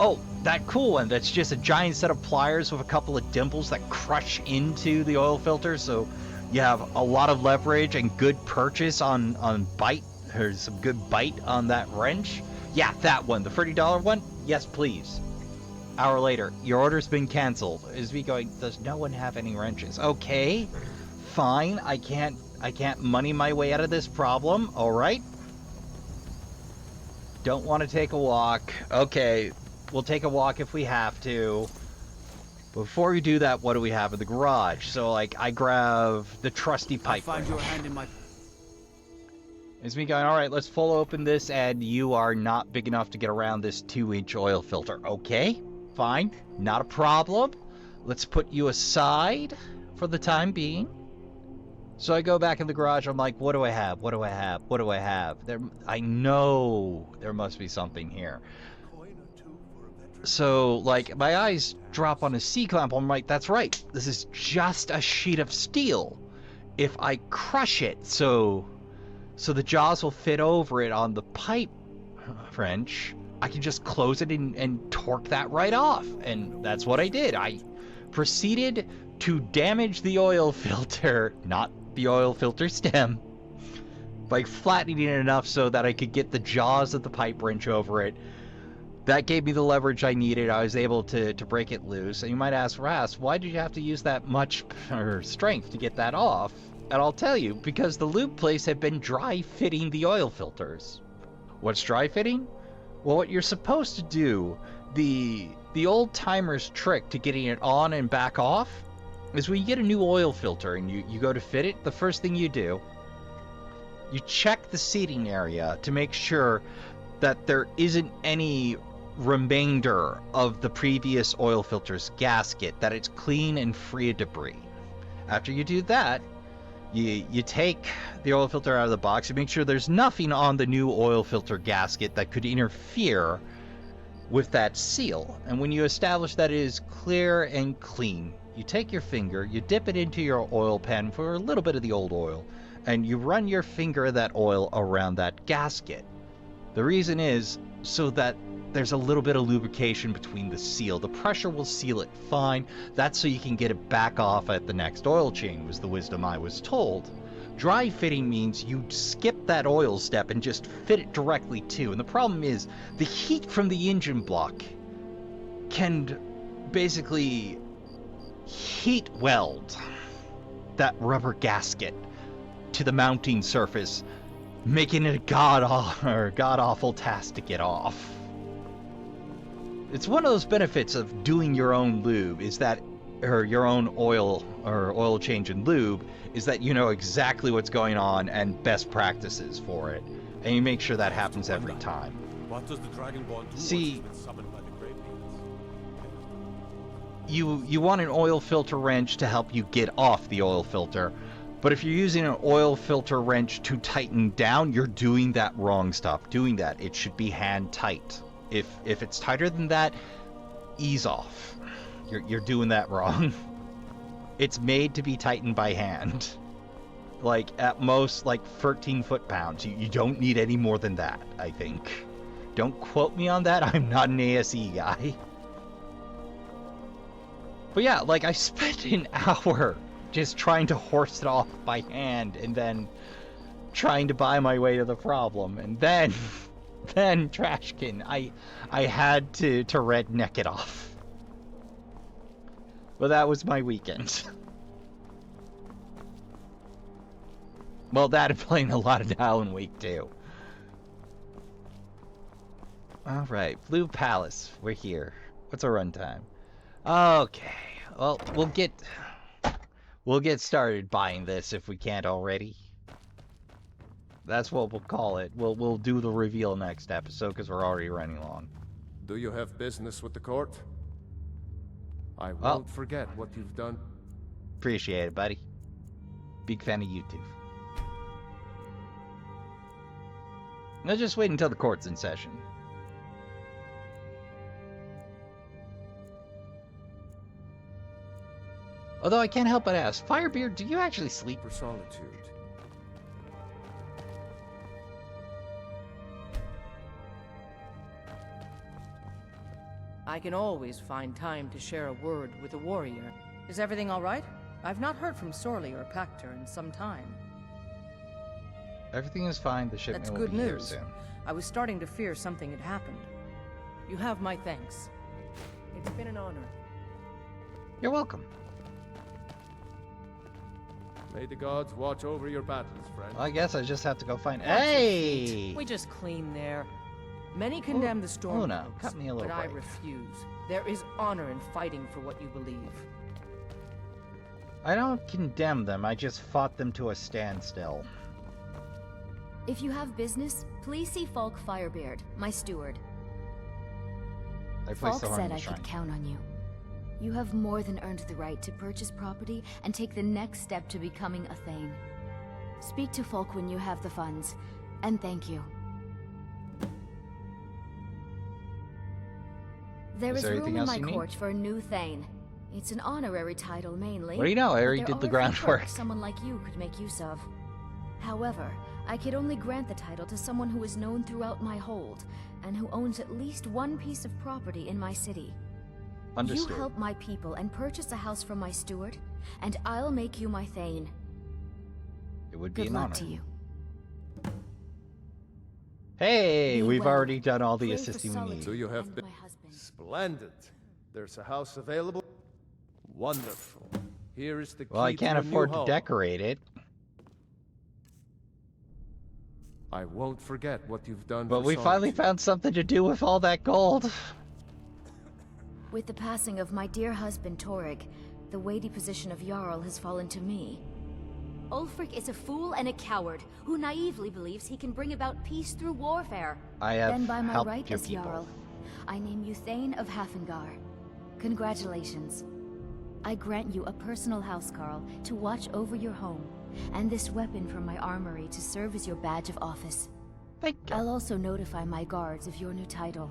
Oh, that cool one. That's just a giant set of pliers with a couple of dimples that crush into the oil filter, so you have a lot of leverage and good purchase on bite, or some good bite on that wrench. Yeah, that one, the $30 one. Yes, please. Hour later, your order's been canceled. Is me going, does no one have any wrenches? Okay, fine. I can't money my way out of this problem. All right. Don't want to take a walk. Okay, we'll take a walk if we have to. Before we do that, what do we have in the garage? So, like, I grab the trusty pipe wrench. Find your hand in my... It's me going, all right, let's full open this, and you are not big enough to get around this 2-inch oil filter. Okay, fine, not a problem. Let's put you aside for the time being. So I go back in the garage. I'm like, what do I have? What do I have? What do I have? I know there must be something here. So, like, my eyes drop on a C-clamp. I'm like, that's right. This is just a sheet of steel. If I crush it, so the jaws will fit over it on the pipe wrench, I can just close it and torque that right off. And that's what I did. I proceeded to damage the oil filter, not the oil filter stem, by flattening it enough so that I could get the jaws of the pipe wrench over it. That gave me the leverage I needed. I was able to break it loose. And you might ask, Ras, why did you have to use that much strength to get that off? And I'll tell you, because the lube place had been dry fitting the oil filters. What's dry fitting? Well, what you're supposed to do, the old timer's trick to getting it on and back off, is when you get a new oil filter and you go to fit it, the first thing you do, you check the seating area to make sure that there isn't any remainder of the previous oil filter's gasket, that it's clean and free of debris. After you do that, you take the oil filter out of the box. You make sure there's nothing on the new oil filter gasket that could interfere with that seal. And when you establish that it is clear and clean, you take your finger, you dip it into your oil pan for a little bit of the old oil, and you run your finger of that oil around that gasket. The reason is so that there's a little bit of lubrication between the seal. The pressure will seal it fine. That's so you can get it back off at the next oil change, was the wisdom I was told. Dry fitting means you skip that oil step and just fit it directly to. And the problem is the heat from the engine block can basically heat weld that rubber gasket to the mounting surface, making it a god-awful task to get off. It's one of those benefits of doing your own lube, is that, or your own oil, or oil change and lube, is that you know exactly what's going on and best practices for it. And you make sure that happens every time. What does the Dragonborn do? See, once it's been summoned by the Great Beings? you want an oil filter wrench to help you get off the oil filter, but if you're using an oil filter wrench to tighten down, you're doing that wrong. Stop doing that. It should be hand tight. If it's tighter than that, ease off. You're doing that wrong. It's made to be tightened by hand. Like, at most, like 13 foot-pounds. You don't need any more than that, I think. Don't quote me on that. I'm not an ASE guy. But yeah, like, I spent an hour just trying to horse it off by hand and then trying to buy my way to the problem. And then Trashkin, I had to redneck it off. But that was my weekend. Well, that and playing a lot of Alan Wake too. Alright, Blue Palace. We're here. What's our runtime? Okay. Well, we'll get started buying this if we can't already. That's what we'll call it. We'll do the reveal next episode because we're already running long. Do you have business with the court? I won't forget what you've done. Appreciate it, buddy. Big fan of YouTube. Now just wait until the court's in session. Although I can't help but ask, Firebeard, do you actually sleep? For solitude. I can always find time to share a word with a warrior. Is everything all right? I've not heard from Sorley or Pactor in some time. Everything is fine. The shipment That's will good be here news. soon. I was starting to fear something had happened. You have my thanks. It's been an honor. You're welcome. May the gods watch over your battles, friend. Well, I guess I just have to go find... Watch your Hey! feet. We just clean there. Many condemn the storm, Una, cut me a little but I break. refuse. There is honor in fighting for what you believe. I don't condemn them, I just fought them to a standstill. If you have business, please see Falk Firebeard, my steward. I placed Falk the horn in said the I shrine. could count on you. You have more than earned the right to purchase property and take the next step to becoming a Thane. Speak to Falk when you have the funds, and thank you. There is room anything in else my you need? court for a new Thane. It's an honorary title mainly. What do you know? I but already there did the are a few groundwork. perks someone like you could make use of. However, I could only grant the title to someone who is known throughout my hold, and who owns at least one piece of property in my city. Understood. You help my people and purchase a house from my steward, and I'll make you my Thane. It would be Good an luck honor. to you. Hey, Be we've well. already done all the Pray for assisting we need. Do you have and my husband. Splendid. There's a house available. Wonderful. Here is the key Well, I to can't your new afford to home. decorate it, I won't forget what you've done but for we finally solitude. found something to do with all that gold. With the passing of my dear husband Torrig, the weighty position of Jarl has fallen to me. Ulfric is a fool and a coward who naively believes he can bring about peace through warfare. I have Then by my helped right your as people. Jarl, I name you Thane of Hafengar. Congratulations. I grant you a personal housecarl to watch over your home, and this weapon from my armory to serve as your badge of office. Thank you. I'll also notify my guards of your new title.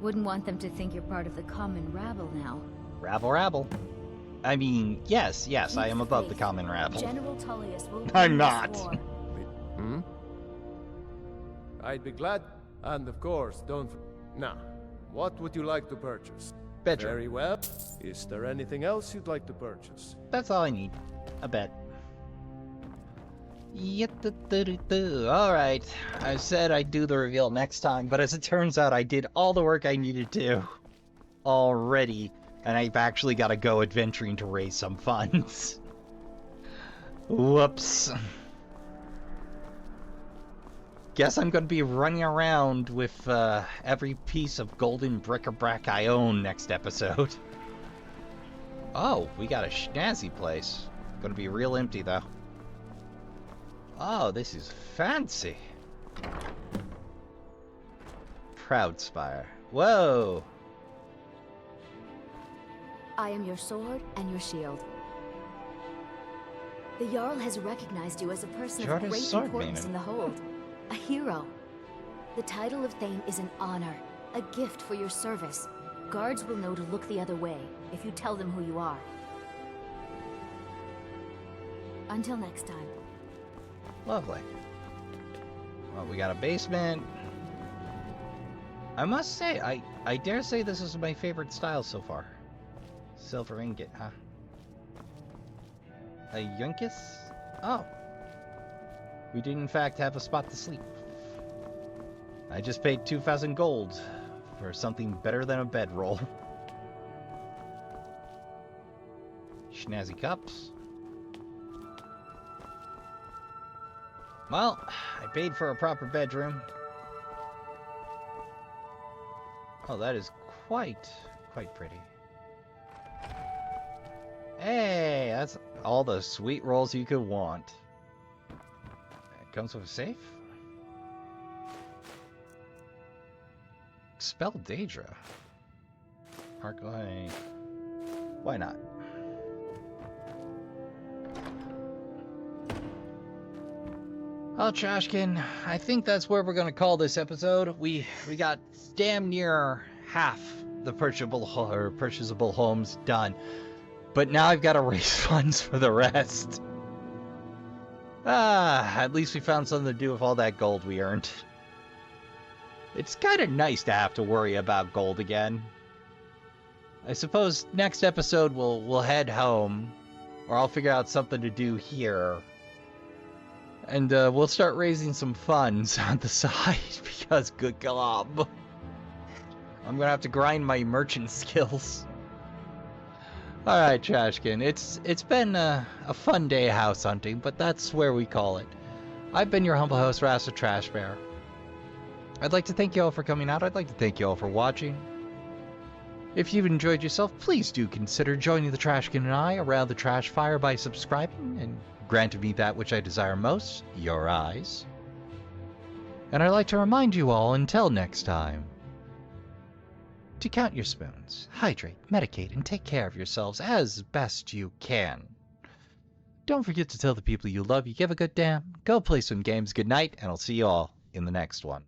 Wouldn't want them to think you're part of the common rabble now. Rabble, rabble. I mean, yes, Keep I am above the faith. common rabble. General Tullius will I'm win this not. war. Hmm? I'd be glad. And of course, don't... Now, what would you like to purchase? Bedroom. Very well. Is there anything else you'd like to purchase? That's all I need. A bed. Alright, I said I'd do the reveal next time, but as it turns out, I did all the work I needed to already, And I've actually got to go adventuring to raise some funds. Whoops. Guess I'm going to be running around with every piece of golden bric-a-brac I own next episode. Oh, we got a snazzy place. Going to be real empty, though. Oh, this is fancy. Proud Spire. Whoa! I am your sword and your shield. The Jarl has recognized you as a person of great importance in the hold. A hero. The title of Thane is an honor, a gift for your service. Guards will know to look the other way if you tell them who you are. Until next time. Lovely. Well, we got a basement. I must say, I dare say this is my favorite style so far. Silver ingot, huh? A Yunkus? Oh. We did in fact have a spot to sleep. I just paid 2,000 gold for something better than a bedroll. Snazzy cups. Well, I paid for a proper bedroom. Oh, that is quite pretty. Hey, that's all the sweet rolls you could want. It comes with a safe? Expel Daedra. Arclight. Why not? Well, Trashkin, I think that's where we're going to call this episode. We got damn near half the purchasable homes done. But now I've got to raise funds for the rest. At least we found something to do with all that gold we earned. It's kind of nice to have to worry about gold again. I suppose next episode we'll head home, or I'll figure out something to do here. And we'll start raising some funds on the side, because good God, I'm gonna have to grind my merchant skills. Alright, Trashkin, it's been a fun day house hunting, but that's where we call it. I've been your humble host, Rasp the Trash Bear. I'd like to thank you all for coming out. I'd like to thank you all for watching. If you've enjoyed yourself, please do consider joining the Trashkin and I around the trash fire by subscribing and granting me that which I desire most, your eyes. And I'd like to remind you all, until next time, to count your spoons, hydrate, medicate, and take care of yourselves as best you can. Don't forget to tell the people you love you give a good damn. Go play some games. Good night, and I'll see you all in the next one.